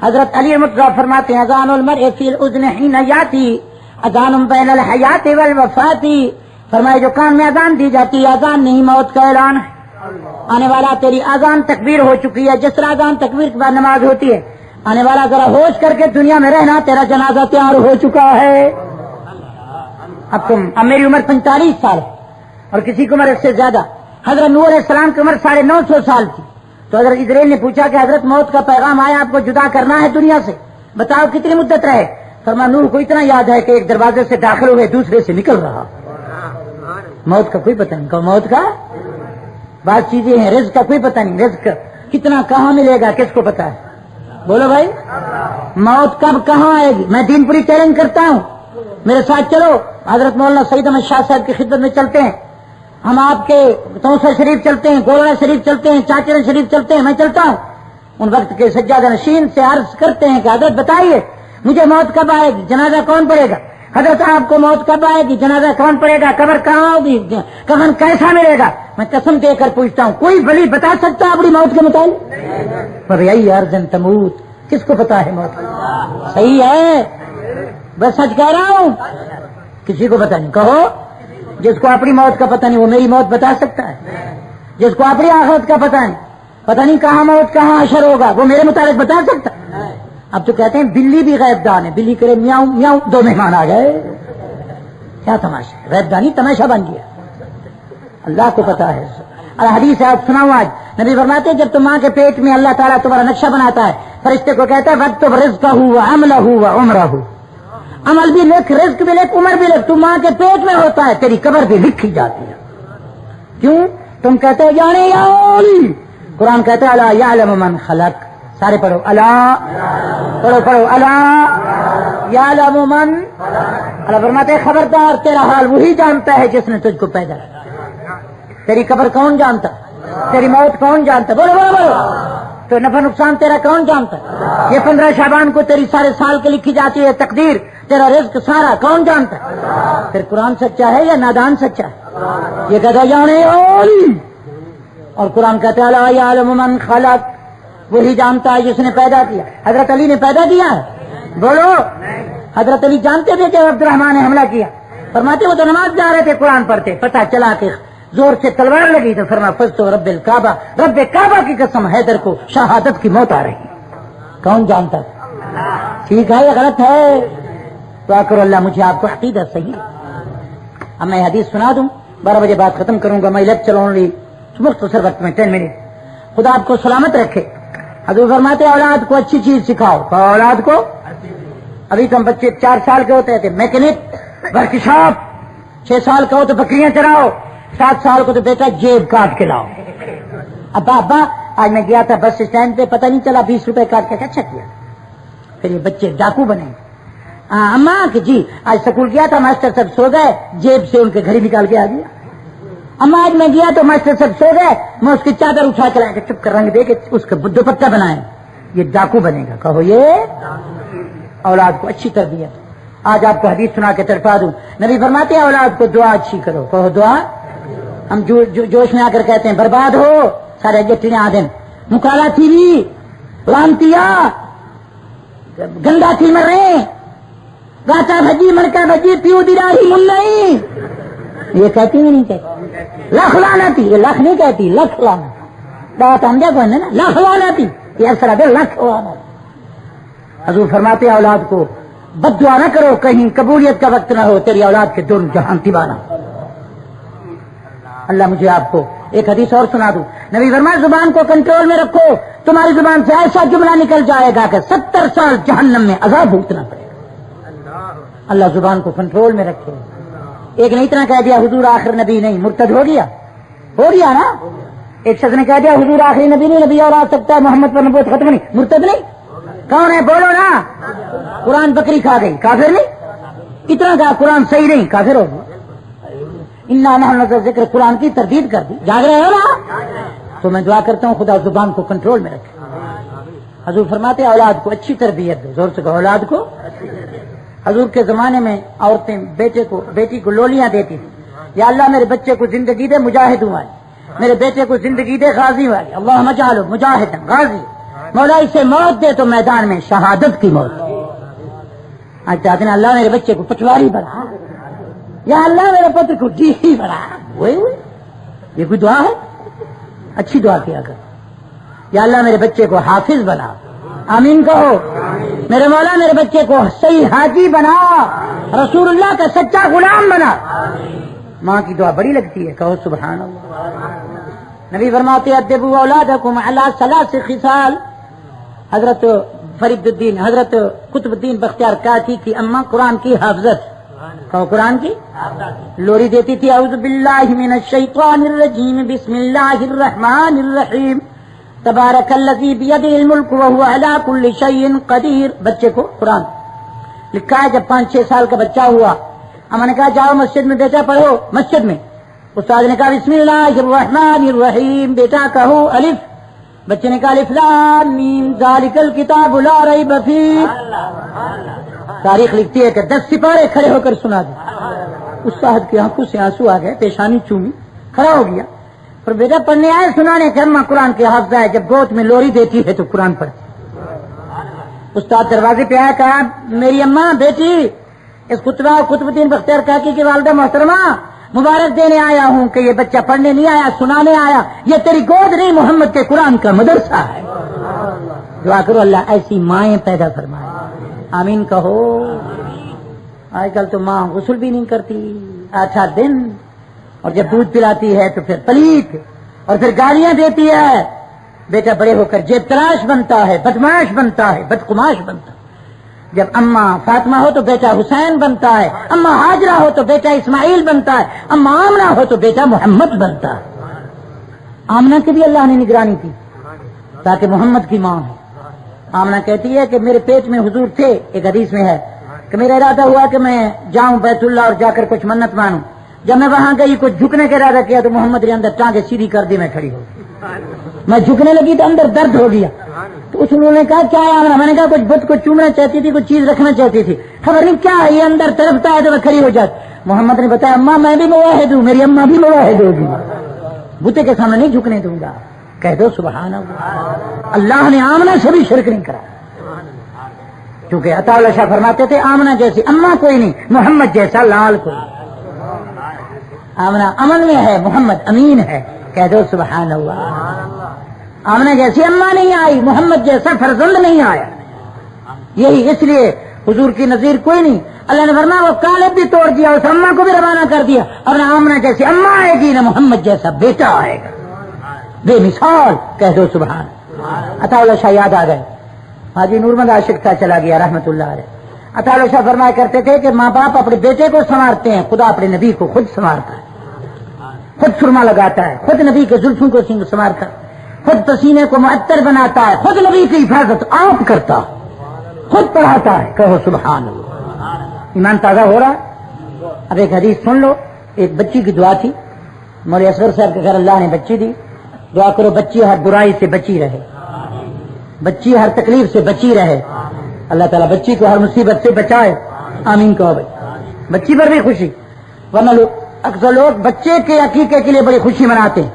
حضرت علی مرتضیٰ فرماتے ہیں اذان المرء فی الاذن حین یاتی اذان بین الحیات والوفات، فرمائے جو کان میں اذان دی جاتی ہے اذان نہیں موت کا اعلان ہے، آنے والا تیری اذان تکبیر ہو چکی ہے، جس طرح اذان تکبیر کے بعد نماز ہوتی ہے، آنے والا ذرا ہوش کر کے دنیا میں رہنا، تیرا جنازہ تیار ہو چکا ہے۔ اب میری عمر 45 سال ہے اور کسی کی عمر اس سے زیادہ، حضرت نوح علیہ السلام کی عمر 950 سال تھی، تو حضرت اسرائیل نے پوچھا کہ حضرت موت کا پیغام آیا، آپ کو جدا کرنا ہے دنیا سے، بتاؤ کتنی مدت رہے؟ فرمایا نوح کو اتنا یاد ہے کہ ایک دروازے سے داخل ہوئے دوسرے سے نکل رہا، موت کا کوئی پتہ نہیں، کہ موت کا بات چیزیں ہیں، رزق کا کوئی پتہ نہیں، رزق کتنا کہاں ملے گا کس کو پتا ہے؟ بولو بھائی، موت کب کہاں آئے گی؟ میں دین پوری چیلنج کرتا ہوں، میرے ساتھ چلو، حضرت مولانا سعید احمد شاہ صاحب کی خدمت میں چلتے ہیں، ہم آپ کے توسا شریف چلتے ہیں، گولڑا شریف چلتے ہیں، چاچر شریف چلتے ہیں، میں چلتا ہوں، ان وقت کے سجادہ نشین سے عرض کرتے ہیں کہ حضرت بتائیے مجھے موت کب آئے گی، جنازہ کون پڑے گا؟ حضرت آپ کو موت کب آئے گی، جنازہ کون پڑے گا، قبر کہاں ہوگی، کفن کیسا ملے گا؟ میں قسم دے کر پوچھتا ہوں کوئی بلی بتا سکتا اپنی موت کے متعلق؟ پر یہی ارجن تموت، کس کو پتا ہے موت؟ صحیح ہے، بس سچ کہہ رہا ہوں، کسی کو پتا نہیں۔ کہو جس کو اپنی موت کا پتہ نہیں وہ میری موت بتا سکتا ہے، جس کو اپنی آخرت کا پتہ نہیں کہاں موت کہاں حشر ہوگا وہ میرے متعلق بتا سکتا ہے؟ اب تو کہتے ہیں بلی بھی غیب دان ہے، بلی کرے میاؤں میاؤں 2 مہمان آ گئے، کیا تماشا ہے؟ غیب دانی تماشا بن گیا، اللہ کو پتا ہے۔ حدیث ہے آپ سناؤ، آج نبی فرماتے ہیں جب تم ماں کے پیٹ میں اللہ تعالیٰ تمہارا نقشہ بناتا ہے، فرشتے کو کہتا ہے وَاكْتُبْ رِزْقَهُ وَعَمْلَهُ وَعُمْرَهُ، عمل بھی لکھ، رزق بھی لکھ، عمر بھی لکھ، تو ماں کے پیٹ میں ہوتا ہے تیری قبر بھی لکھی جاتی ہے۔ کیوں؟ تم کہتے ہو یعنی یعنی، قرآن کہتا ہے الا یعلم من خلق، سارے پڑھو الا، پڑھو الا یعلم من، اللہ فرماتے ہیں خبردار تیرا حال وہی جانتا ہے جس نے تجھ کو پیدا کیا، تیری قبر کون جانتا، تیری موت کون جانتا؟ بولو بولو بولو، تو نفع نقصان تیرا کون جانتا ہے؟ یہ 15 شعبان کو تیری سارے سال کی لکھی جاتی ہے تقدیر، تیرا رزق سارا کون جانتا ہے؟ پھر قرآن سچا ہے یا نادان سچا ہے؟ یہ کہتا یعنی اور قرآن کہتا ہے لا یعلم من خلق، وہی جانتا ہے جس نے پیدا کیا۔ حضرت علی نے پیدا کیا ہے؟ بولو، حضرت علی جانتے تھے کہ عبد الرحمان نے حملہ کیا؟ فرماتے وہ تو نماز جا رہے تھے قرآن پڑھتے، پتہ چلا کہ زور سے تلوار لگی تو فرما فزتو رب الکعبہ، رب کعبہ کی قسم حیدر کو شہادت کی موت آ رہی۔ کون جانتا تھا؟ ٹھیک ہے یا غلط ہے؟ تو آکر اللہ مجھے آپ کو عقیدت صحیح۔ اب میں حدیث سنا دوں، 12 بجے بات ختم کروں گا، میں لیکچر اونلی مختصر وقت میں 10 منٹ۔ خدا آپ کو سلامت رکھے۔ حضور فرماتے اولاد کو اچھی چیز سکھاؤ، اولاد کو، ابھی تو ہم بچے 4 سال کے ہوتے تھے میکینک ورک شاپ، 6 سال کا ہو تو بکریاں چراؤ، 7 سال کو تو بیٹا جیب کاٹ کے لاؤ۔ ابا ابا آج میں گیا تھا بس اسٹینڈ پہ، پتہ نہیں چلا 20 روپے کاٹ کے، اچھا کیا۔ پھر یہ بچے ڈاکو بنے۔ اماں کہ جی آج سکول گیا تھا، ماسٹر صاحب سو گئے، جیب سے ان کے گھڑی نکال کے آ گیا۔ اماں آج میں گیا تو ماسٹر صاحب سو گئے، میں اس کی چادر اٹھا کے لایا کہ چپ کر رنگ دے کے اس کا دوپٹہ بنائے، یہ ڈاکو بنے گا۔ کہو یہ اولاد کو اچھی تربیت۔ آج آپ کو حدیث سنا کے تڑپا دوں، نبی فرماتے ہیں اولاد کو دعا اچھی کرو، کہو دعا۔ ہم جوش میں آ کر کہتے ہیں برباد ہو سارے جتنے آدم، مکالا تھی بھی لانتیا گندا تھی مر رہے، گاچا بھجی مرکا بھجی پیو دراہی منئی، یہ کہتی بھی نہیں کہتی۔ لکھ لانا تھی، یہ لکھ نہیں کہتی، لکھ لانا بات ہم دیکھو نا، لکھ لانا تھی، یہ اثر ہے لکھ لانا۔ حضور فرماتے اولاد کو بد دعا نہ کرو کہیں قبولیت کا وقت نہ ہو، تیری اولاد کے دونوں جہان دیوانہ۔ اللہ مجھے آپ کو ایک حدیث اور سنا دوں، نبی فرمایا زبان کو کنٹرول میں رکھو، تمہاری زبان سے ایسا جملہ نکل جائے گا کہ 70 سال جہنم میں عذاب بھگتنا پڑے گا۔ اللہ زبان کو کنٹرول میں رکھے۔ ایک نے اتنا کہہ دیا حضور آخر نبی نہیں، مرتد ہو گیا نا۔ ایک شخص نے کہہ دیا حضور آخری نبی نہیں، نبی اور آ سکتا ہے، محمد پر نبوت ختم نہیں، مرتد نہیں؟ کون ہے بولو نا؟ قرآن بکری کھا گئی، کافر نہیں؟ اتنا کہا قرآن صحیح نہیں، کافر ہو گیا۔ انا نحن نزلنا ذکر، قرآن کی تردید کر دی، جاگ رہے ہو نا؟ تو میں دعا کرتا ہوں خدا زبان کو کنٹرول میں رکھے۔ حضور فرماتے اولاد کو اچھی تربیت دو، زور سے کہو اولاد کو۔ حضور کے زمانے میں عورتیں بیٹی کو لولیاں دیتی تھی، یا اللہ میرے بچے کو زندگی دے مجاہدوں والی، میرے بیٹے کو زندگی دے غازی والی، اللہم اجعلہ مجاہدا غازی، مولا اسے موت دے تو میدان میں شہادت کی موت۔ آج چاہتے ہیں اللہ میرے بچے کو پٹواری بنا، یا اللہ میرے پتر کو ڈی سی بنا۔ وہی یہ کوئی دعا ہے؟ اچھی دعا کیا کر، یا اللہ میرے بچے کو حافظ بنا، آمین کہو۔ میرے مولا میرے بچے کو صحیح حاجی بنا، رسول اللہ کا سچا غلام بنا۔ ماں کی دعا بڑی لگتی ہے، کہو سبحان اللہ۔ نبی فرماتے ادبوا اولادکم علی ثلاث خصال۔ حضرت فرید الدین، حضرت قطب الدین بختیار کاکی کی اماں قرآن کی حافظت، کہو قرآن کی لوری دیتی تھی، اعوذ باللہ من الشیطان الرجیم بسم اللہ الرحمن الرحیم تبارک الذی بیدہ الملک وہو علی کل شیء قدیر۔ بچے کو قرآن لکھا ہے، جب 5-6 سال کا بچہ ہوا، اما نے کہا جاؤ مسجد میں بیٹا پڑھو۔ مسجد میں استاد نے کہا بسم اللہ الرحمن الرحیم، بیٹا کہو الف، بچے نے کہا الف لام میم ذالک الکتاب لا ریب فیہ۔ تاریخ لکھتی ہے کہ 10 سپارے کھڑے ہو کر سنا دی، استاد کی آنکھوں سے آنسو آ گئے، پیشانی چومی، کھڑا ہو گیا۔ اور بیٹا پڑھنے آئے، سنانے کے اماں قرآن کے حافظہ ہے، جب گود میں لوری دیتی ہے تو قرآن پڑھتی۔ استاد دروازے پہ آیا، کہا میری اماں بیٹی اس قطب الدین بختیار کاکی کی والدہ محترمہ مبارک دینے آیا ہوں کہ یہ بچہ پڑھنے نہیں آیا، سنانے آیا، یہ تیری گود نہیں محمد کے قرآن کا مدرسہ ہے۔ دعا کرو اللہ ایسی مائیں پیدا فرمائے، آمین کہو۔ آج کل تو ماں غسل بھی نہیں کرتی 8 دن، اور جب دودھ پلاتی ہے تو پھر پلیت، اور پھر گالیاں دیتی ہے۔ بیٹا بڑے ہو کر جیب تلاش بنتا ہے، بدماش بنتا ہے، بدقماش بنتا ہے۔ جب اماں فاطمہ ہو تو بیٹا حسین بنتا ہے، اماں ہاجرہ ہو تو بیٹا اسماعیل بنتا ہے، اماں آمنہ ہو تو بیٹا محمد بنتا ہے۔ آمنہ کی بھی اللہ نے نگرانی کی تاکہ محمد کی ماں ہے۔ آمنہ کہتی ہے کہ میرے پیٹ میں حضور تھے، ایک حدیث میں ہے کہ میرا ارادہ ہوا کہ میں جاؤں بیت اللہ اور جا کر کچھ منت مانوں۔ جب میں وہاں گئی کچھ جھکنے کا ارادہ کیا تو محمد نے اندر ٹانگیں سیدھی کر دی، میں کھڑی ہو گئی۔ میں جھکنے لگی تو اندر درد ہو گیا، تو اس نے کہا کیا ہے آمنہ؟ میں نے کہا کچھ بت کو چومنا چاہتی تھی، کچھ چیز رکھنا چاہتی تھی، خبر نہیں کیا ہے، یہ اندر تڑپتا ہے تو میں کھڑی ہو جاتی۔ محمد نے بتایا اماں میں بھی مواحد ہوں، میری اماں بھی مواحد ہوگی، بتے کے سامنے نہیں جھکنے دوں گا۔ کہہ دو سبحان اللہ۔ اللہ نے آمنہ سے بھی شرک نہیں کرا، کیونکہ عطا اللہ شاہ فرماتے تھے آمنہ جیسی اماں کوئی نہیں، محمد جیسا لال کوئی۔ آمنہ امن میں ہے، محمد امین ہے، کہہ دو سبحان اللہ۔ آمنہ جیسی اماں نہیں آئی، محمد جیسا فرزند نہیں آیا، یہی اس لیے حضور کی نظیر کوئی نہیں۔ اللہ نے فرمایا وہ کالب بھی توڑ دیا، اس اماں کو بھی روانہ کر دیا، اور نہ آمنہ جیسی اماں آئے گی نہ محمد جیسا بیٹا آئے گا، بے مثال، کہہ دو سبحان۔ عطا اللہ شاہ یاد آ گئے، حاجی نورمند عاشق تھا، چلا گیا رحمت اللہ علیہ۔ عطا اللہ شاہ فرمایا کرتے تھے کہ ماں باپ اپنے بیٹے کو سنوارتے ہیں، خدا اپنے نبی کو خود سنوارتا ہے، خود سرما لگاتا ہے، خود نبی کے زلفوں کو سنوارتا ہے، خود پسینے کو معطر بناتا ہے، خود نبی کی حفاظت آپ کرتا ہے، خود پڑھاتا ہے، کہو سبحان اللہ۔ ایمان تازہ ہو رہا ہے۔ اب ایک حدیث سن لو، ایک بچی کی دعا تھی، مولوی اصغر صاحب کے گھر اللہ نے بچی دی، دعا کرو بچی ہر برائی سے بچی رہے، بچی ہر تکلیف سے بچی رہے، اللہ تعالیٰ بچی کو ہر مصیبت سے بچائے، آمین کہو بھائی۔ بچی پر بھی خوشی، ورنہ اکثر لوگ بچے کے عقیقے کے لیے بڑی خوشی مناتے ہیں،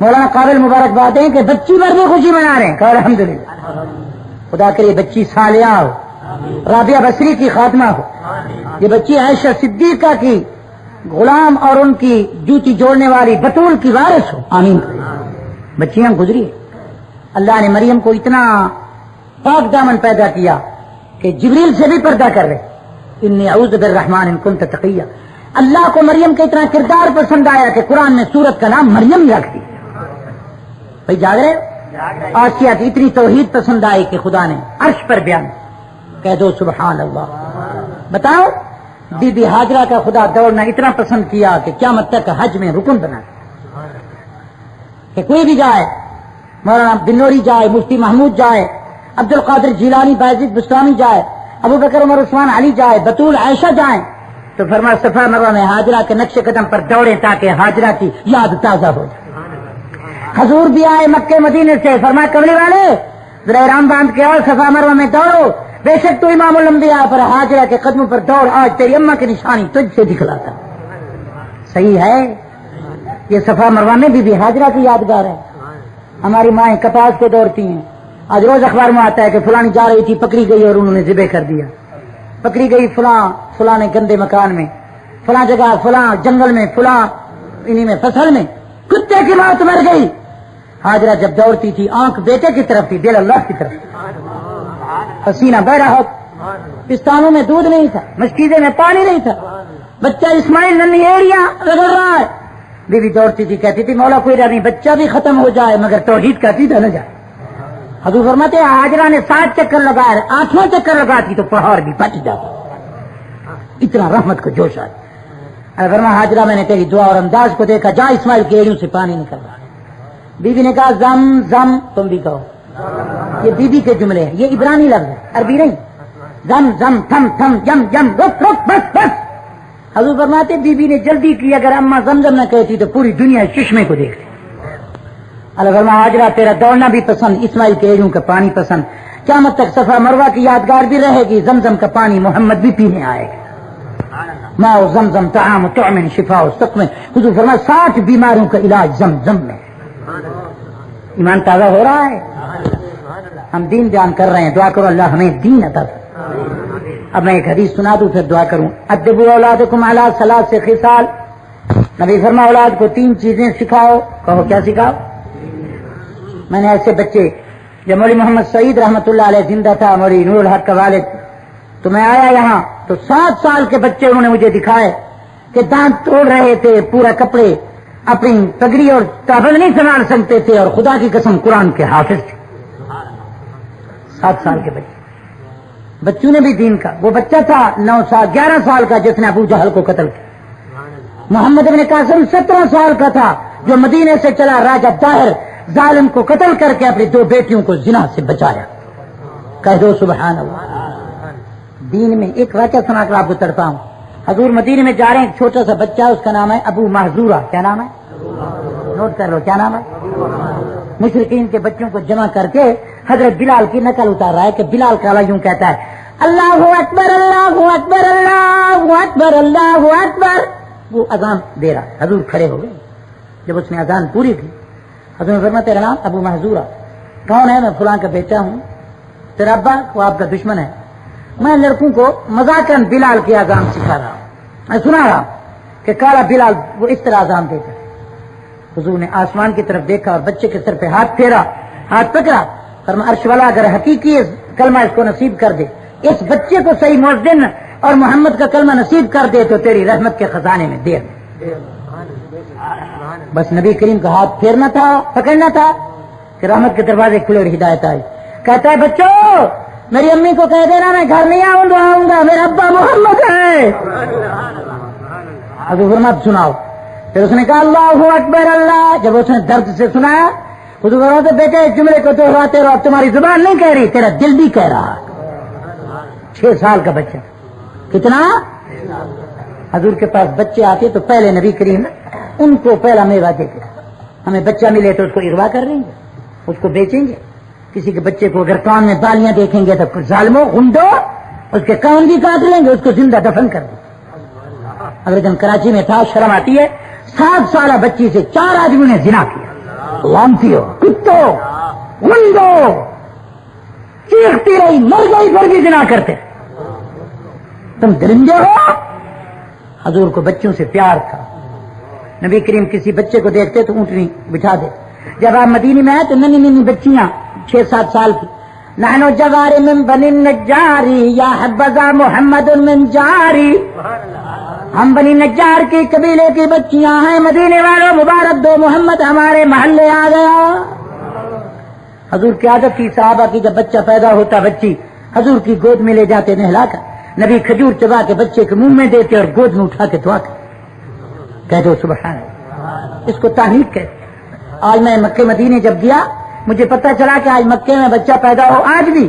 مولانا قابل مبارکباد ہیں کہ بچی پر بھی خوشی منا رہے ہیں، کہ الحمدللہ، خدا کے لیے بچی صالحہ ہو، رابعہ بصری کی خاتمہ ہو، یہ بچی عائشہ صدیقہ کی غلام اور ان کی جوتی جوڑنے والی بطول کی وارث ہو، آمین۔ بچیاں گزری، اللہ نے مریم کو اتنا پاک دامن پیدا کیا کہ جبریل سے بھی پردہ کر رہے. انی اعوذ بالرحمن ان کنت تقیہ. اللہ کو مریم کا اتنا کردار پسند آیا کہ قرآن نے سورت کا نام مریم رکھ دی. بھائی جاگ رہے؟ آسیہ کی اتنی توحید پسند آئی کہ خدا نے عرش پر بیان. کہہ دو سبحان اللہ. بتاؤ بی بی ہاجرہ کا خدا دوڑنا اتنا پسند کیا کہ قیامت تک حج میں رکن بنا کہ کوئی بھی جائے, مولانا بنوری جائے, مفتی محمود جائے, عبد القادر جیلانی, بایزید بستانی جائے, ابو بکر عمر عثمان علی جائے, بطول عائشہ جائیں, تو فرمایا صفا مروہ میں ہاجرہ کے نقش قدم پر دوڑیں تاکہ ہاجرہ کی یاد تازہ ہو جائے. حضور بھی آئے مکے مدینے سے, فرمایا کملی والے ذرا احرام باندھ کے اور صفا مروہ میں دوڑو, بے شک تو امام الانبیاء پر ہاجرہ کے قدموں پر دوڑ, آج تیری اماں کی نشانی تجھ سے دکھلاتا. صحیح ہے, یہ صفا مروہ میں بی بی ہاجرہ کی یادگار ہے. ہماری مائیں کپاس کو دوڑتی ہیں. آج روز اخبار میں آتا ہے کہ فلانی جا رہی تھی, پکڑی گئی اور انہوں نے ذبح کر دیا. پکڑی گئی فلاں نے گندے مکان میں, فلاں جگہ, فلاں جنگل میں, فلاں انہی میں فصل میں, کتے کی موت مر گئی. ہاجرہ جب دوڑتی تھی آنکھ بیٹے کی طرف تھی, دل اللہ کی طرف, پسینہ بہ رہا ہو. پستانوں میں دودھ نہیں تھا, مشکیزے میں پانی نہیں تھا, بچہ اسماعیل ننھی ایڑیاں رگڑ رہا ہے. بیوی دوڑتی تھی, کہتی تھی مولا کوئی ڈر نہیں, بچہ بھی ختم ہو جائے مگر توحید کا عقیدہ نہ جائے. حضور فرماتے ہیں ہاجرہ نے 7 چکر لگائے, 8واں چکر لگاتی تو پہاڑ بھی بچ جاتا. اتنا رحمت کو جوش آیا. فرمایا ہاجرہ میں نے تیری دعا اور انداز کو دیکھا, جا اسماعیل کی ایڑیوں سے پانی نکل رہا. بیوی نے کہا زم زم, تم بھی کہو. یہ بیوی کے جملے ہیں, یہ عبرانی لفظ ہے, عربی نہیں. زم زم تھم تھم یم یم رک رک بس بس. حضور فرماتے بیوی نے جلدی کی, اگر اماں زمزم نہ کہتی تو پوری دنیا چشمے کو دیکھتی. اللہ فرمایا ہاجرہ تیرا دوڑنا بھی پسند, اسماعیل کے ایڑیوں کا پانی پسند, قیامت تک صفا مروہ کی یادگار بھی رہے گی. زمزم کا پانی محمد بھی پینے آئے گا. ماء زمزم طعام طعم شفاء سقم. حضور فرمایا 60 بیماریوں کا علاج زمزم میں. ایمان تازہ ہو رہا ہے. ہم دین بیان کر رہے ہیں, دعا کرو اللہ ہمیں دین عطا کرے. اب میں ایک حدیث سنا دوں پھر دعا کروں. ادبوا اولادکم علی 3 خصال. نبی فرمایا اولاد کو 3 چیزیں سکھاؤ. کہو کیا سکھاؤ؟ میں نے ایسے بچے, جب مولوی محمد سعید رحمت اللہ علیہ زندہ تھا, مولوی نور الحق کا والد, تو میں آیا یہاں تو 7 سال کے بچے انہوں نے مجھے دکھائے کہ دانت توڑ رہے تھے, پورا کپڑے اپنی پگڑی اور تابل نہیں سنبھال سکتے تھے, اور خدا کی قسم قرآن کے حافظ تھے. 7 سال کے بچے, بچوں نے بھی دین کا. وہ بچہ تھا 9 سال 11 سال کا جس نے ابو جہل کو قتل کیا. محمد ابن قاسم 17 سال کا تھا جو مدینے سے چلا, راجہ طاہر ظالم کو قتل کر کے اپنی 2 بیٹیوں کو زنا سے بچایا. کہہ دو سبحان اللہ. دین میں ایک واقعہ سنا کر آپ کو تڑپاؤں. حضور مدینے میں جا رہے ہیں, ایک چھوٹا سا بچہ, اس کا نام ہے ابو محذورہ. کیا نام ہے؟ نوٹ کر لو, کیا نام ہے؟ مشرکین کے بچوں کو جمع کر کے حضرت بلال کی نقل اتار رہا ہے کہ بلال کالا یوں کہتا ہے, اللہ اکبر اللہ اکبر اللہ اکبر اللہ اکبر. وہ اذان دے رہا ہے. حضور کھڑے ہو گئے. جب اس نے اذان پوری کی, حضور نے فرمایا تیرا نام ابو محذورہ. کون ہے؟ میں فلاں کا بیٹا ہوں. تیرا ابا وہ آپ کا دشمن ہے. میں لڑکوں کو مذاقاً بلال کی اذان سکھا رہا ہوں. میں سنا رہا ہوں کہ کالا بلال وہ اس طرح اذان دیتا ہے. حضور نے آسمان کی طرف دیکھا اور بچے کے سر پہ ہاتھ پھیرا, ہاتھ پکڑا. فرمایا عرش والا اگر حقیقی کلمہ اس کو نصیب کر دے, اس بچے کو صحیح مؤذن اور محمد کا کلمہ نصیب کر دے, تو تیری رحمت کے خزانے میں دے. بس نبی کریم کا ہاتھ پھیرنا تھا, پکڑنا تھا کہ رحمت کے دروازے کھلے اور ہدایت آئی. کہتا ہے بچوں میری امی کو کہہ دینا میں گھر نہیں آؤں گا, میرا ابا محمد ہے. حضور فرمایا سناؤ. پھر اس نے کہا اللہ اکبر اللہ. جب اس نے درد سے سنایا, حضور فرماتے بیٹے اس جملے کو دہراتے رہو, تمہاری زبان نہیں کہہ رہی, تیرا دل بھی کہہ رہا. 6 سال کا بچہ. کتنا؟ حضور کے پاس بچے آتے تو پہلے نبی کریم ان کو پہلا میوہ دیتے. ہمیں بچہ ملے تو اس کو اغوا کر لیں گے, اس کو بیچیں گے. کسی کے بچے کو اگر کان میں بالیاں دیکھیں گے تو ظالموں غنڈو اس کے کان بھی کاٹ لیں گے, اس کو زندہ دفن کر دیں. اگر جن کراچی میں تھا, شرم آتی ہے, 7 سالہ بچی سے 4 آدمیوں نے زنا کیا. لانتیو, کتو, غنڈو, چیختی رہی, مر گئی پھر بھی زنا کرتے. تم درندے ہو. حضور کو بچوں سے پیار تھا. نبی کریم کسی بچے کو دیکھتے تو اونٹنی بٹھا دے. جب آپ مدینے میں آئے تو ننی ننی بچیاں 6-7 سال کی نحن جوار من بنی النجاری یا حبذا محمد من جاری. ہم بنی نجار کے قبیلے کی بچیاں ہیں، مدینے والوں مبارک دو، محمد ہمارے محلے آ گیا. حضور کی عادت تھی صحابہ کی، جب بچہ پیدا ہوتا بچی حضور کی گود میں لے جاتے نہلا کر، نبی کھجور چبا کے بچے کے منہ میں دیتے اور گود میں اٹھا کے دعا کر. کہہ دو سبحان اللہ. اس کو تحریک کہتے. آج میں مکے مدینے جب گیا مجھے پتہ چلا کہ آج مکے میں بچہ پیدا ہو آج بھی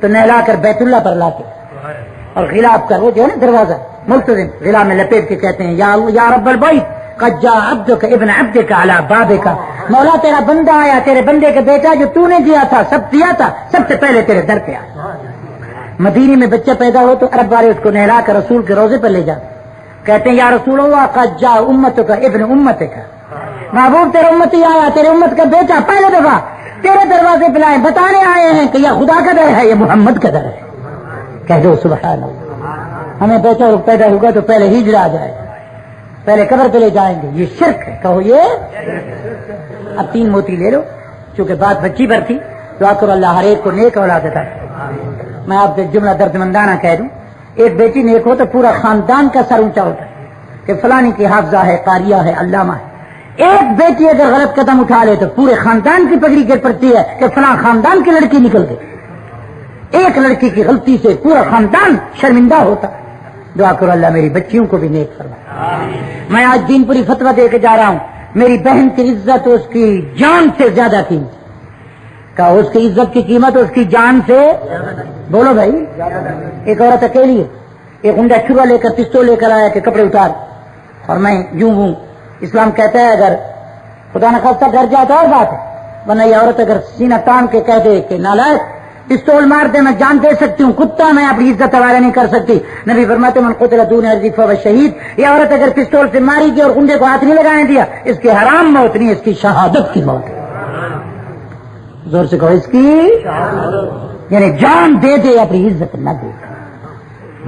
تو نہلا کر بیت اللہ پر لاتے اور غلاب کر، وہ جو ہے نا دروازہ ملتزم غلام میں لپیٹ کے کہتے ہیں یا رب البیت قد جاء عبدک ابن عبدک علی بابک. مولا تیرا بندہ آیا، تیرے بندے کا بیٹا جو تو نے دیا تھا، سب دیا تھا، سب سے پہلے تیرے در پہ آیا. مدینے میں بچہ پیدا ہو تو عرب والے اس کو نہلا کر رسول کے روضے پر لے جاتے، کہتے ہیں یا رسول اللہ قد جاء امتک ابن امتک. محبوب تیرا امتی آیا، تیرے امت کا بیٹا پہلے دفعہ تیرے دروازے پہ لائے، بتانے آئے ہیں کہ یہ خدا کا در ہے، یہ محمد کا در ہے. کہہ دو سبحان اللہ. ہمیں بیٹا پیدا ہوگا تو پہلے ہجرہ آ جائے گا، پہلے قبر پہ لے جائیں گے. یہ شرک ہے. کہو یہ. اب 3 موتی لے لو، چونکہ بات بچی پر تھی. دعا کرو اللہ ہر ایک کو نیک اولاد عطا کرے. میں آپ سے جملہ درد مندانہ کہہ دوں، ایک بیٹی نیک ہو تو پورا خاندان کا سر اونچا ہوتا ہے کہ فلانی کی حافظہ ہے، قاریہ ہے، علامہ ہے. ایک بیٹی اگر غلط قدم اٹھا لے تو پورے خاندان کی پگڑی گر پڑتی ہے کہ فلاں خاندان کی لڑکی نکل گئی. ایک لڑکی کی غلطی سے پورا خاندان شرمندہ ہوتا. دعا کرو اللہ میری بچیوں کو بھی نیک فرمائے. میں آج دین پوری فتویٰ دے کے جا رہا ہوں، میری بہن کی عزت اس کی جان سے زیادہ قیمت. کہا اس کی عزت کی قیمت اس کی جان سے. بولو بھائی. ایک عورت اکیلی ہے، ایک گنڈا چھرا لے کر پستول لے کر آیا کہ کپڑے اتار اور میں یوں ہوں. اسلام کہتا ہے اگر خدا نہ خواستہ ڈر جائے تو اور بات ہے، ورنہ یہ عورت اگر سینہ تان کے کہہ دے کہ نالائق پستول مار دے میں جان دے سکتی ہوں، کتا میں اپنی عزت حوالے نہیں کر سکتی. نبی فرماتے من قتل دون ارضی فهو شہید. یہ عورت اگر پستول سے ماری گئی اور گنڈے کو ہاتھ نہیں لگانے دیا، اس کی حرام موت نہیں، اس کی شہادت کی موت ہے. زور سے کہو اس کی، یعنی جان دے دے اپنی عزت نہ دے.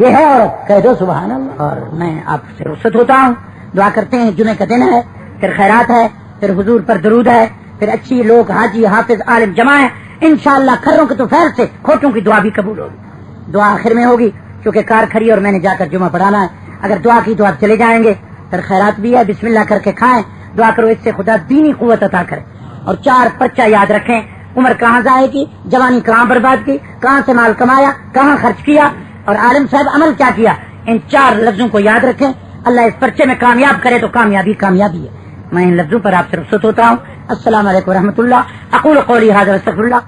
یہ ہے عورت. کہہ دو سبحان اللہ. اور میں آپ سے رخصت ہوتا ہوں. دعا کرتے ہیں جمعے کا دن ہے، پھر خیرات ہے، پھر حضور پر درود ہے، پھر اچھی لوگ حاجی حافظ عالم جمع ہے. انشاءاللہ کھروں کے تو خیر سے کھوٹوں کی دعا بھی قبول ہوگی. دعا آخر میں ہوگی کیونکہ کار کھڑی اور میں نے جا کر جمعہ پڑھانا ہے. اگر دعا کی تو آپ چلے جائیں گے. پھر خیرات بھی ہے، بسم اللہ کر کے کھائیں. دعا کرو اس سے خدا دینی قوت عطا کرے. اور 4 پرچہ یاد رکھیں. عمر کہاں ضائع کی، جوانی کہاں برباد کی، کہاں سے مال کمایا، کہاں خرچ کیا، اور عالم صاحب عمل کیا کیا. ان 4 لفظوں کو یاد رکھیں. اللہ اس پرچے میں کامیاب کرے تو کامیابی کامیابی ہے. میں ان لفظوں پر آپ سے رخصت ہوتا ہوں. السلام علیکم ورحمۃ اللہ. اقول قولی ھذا واستغفر اللہ.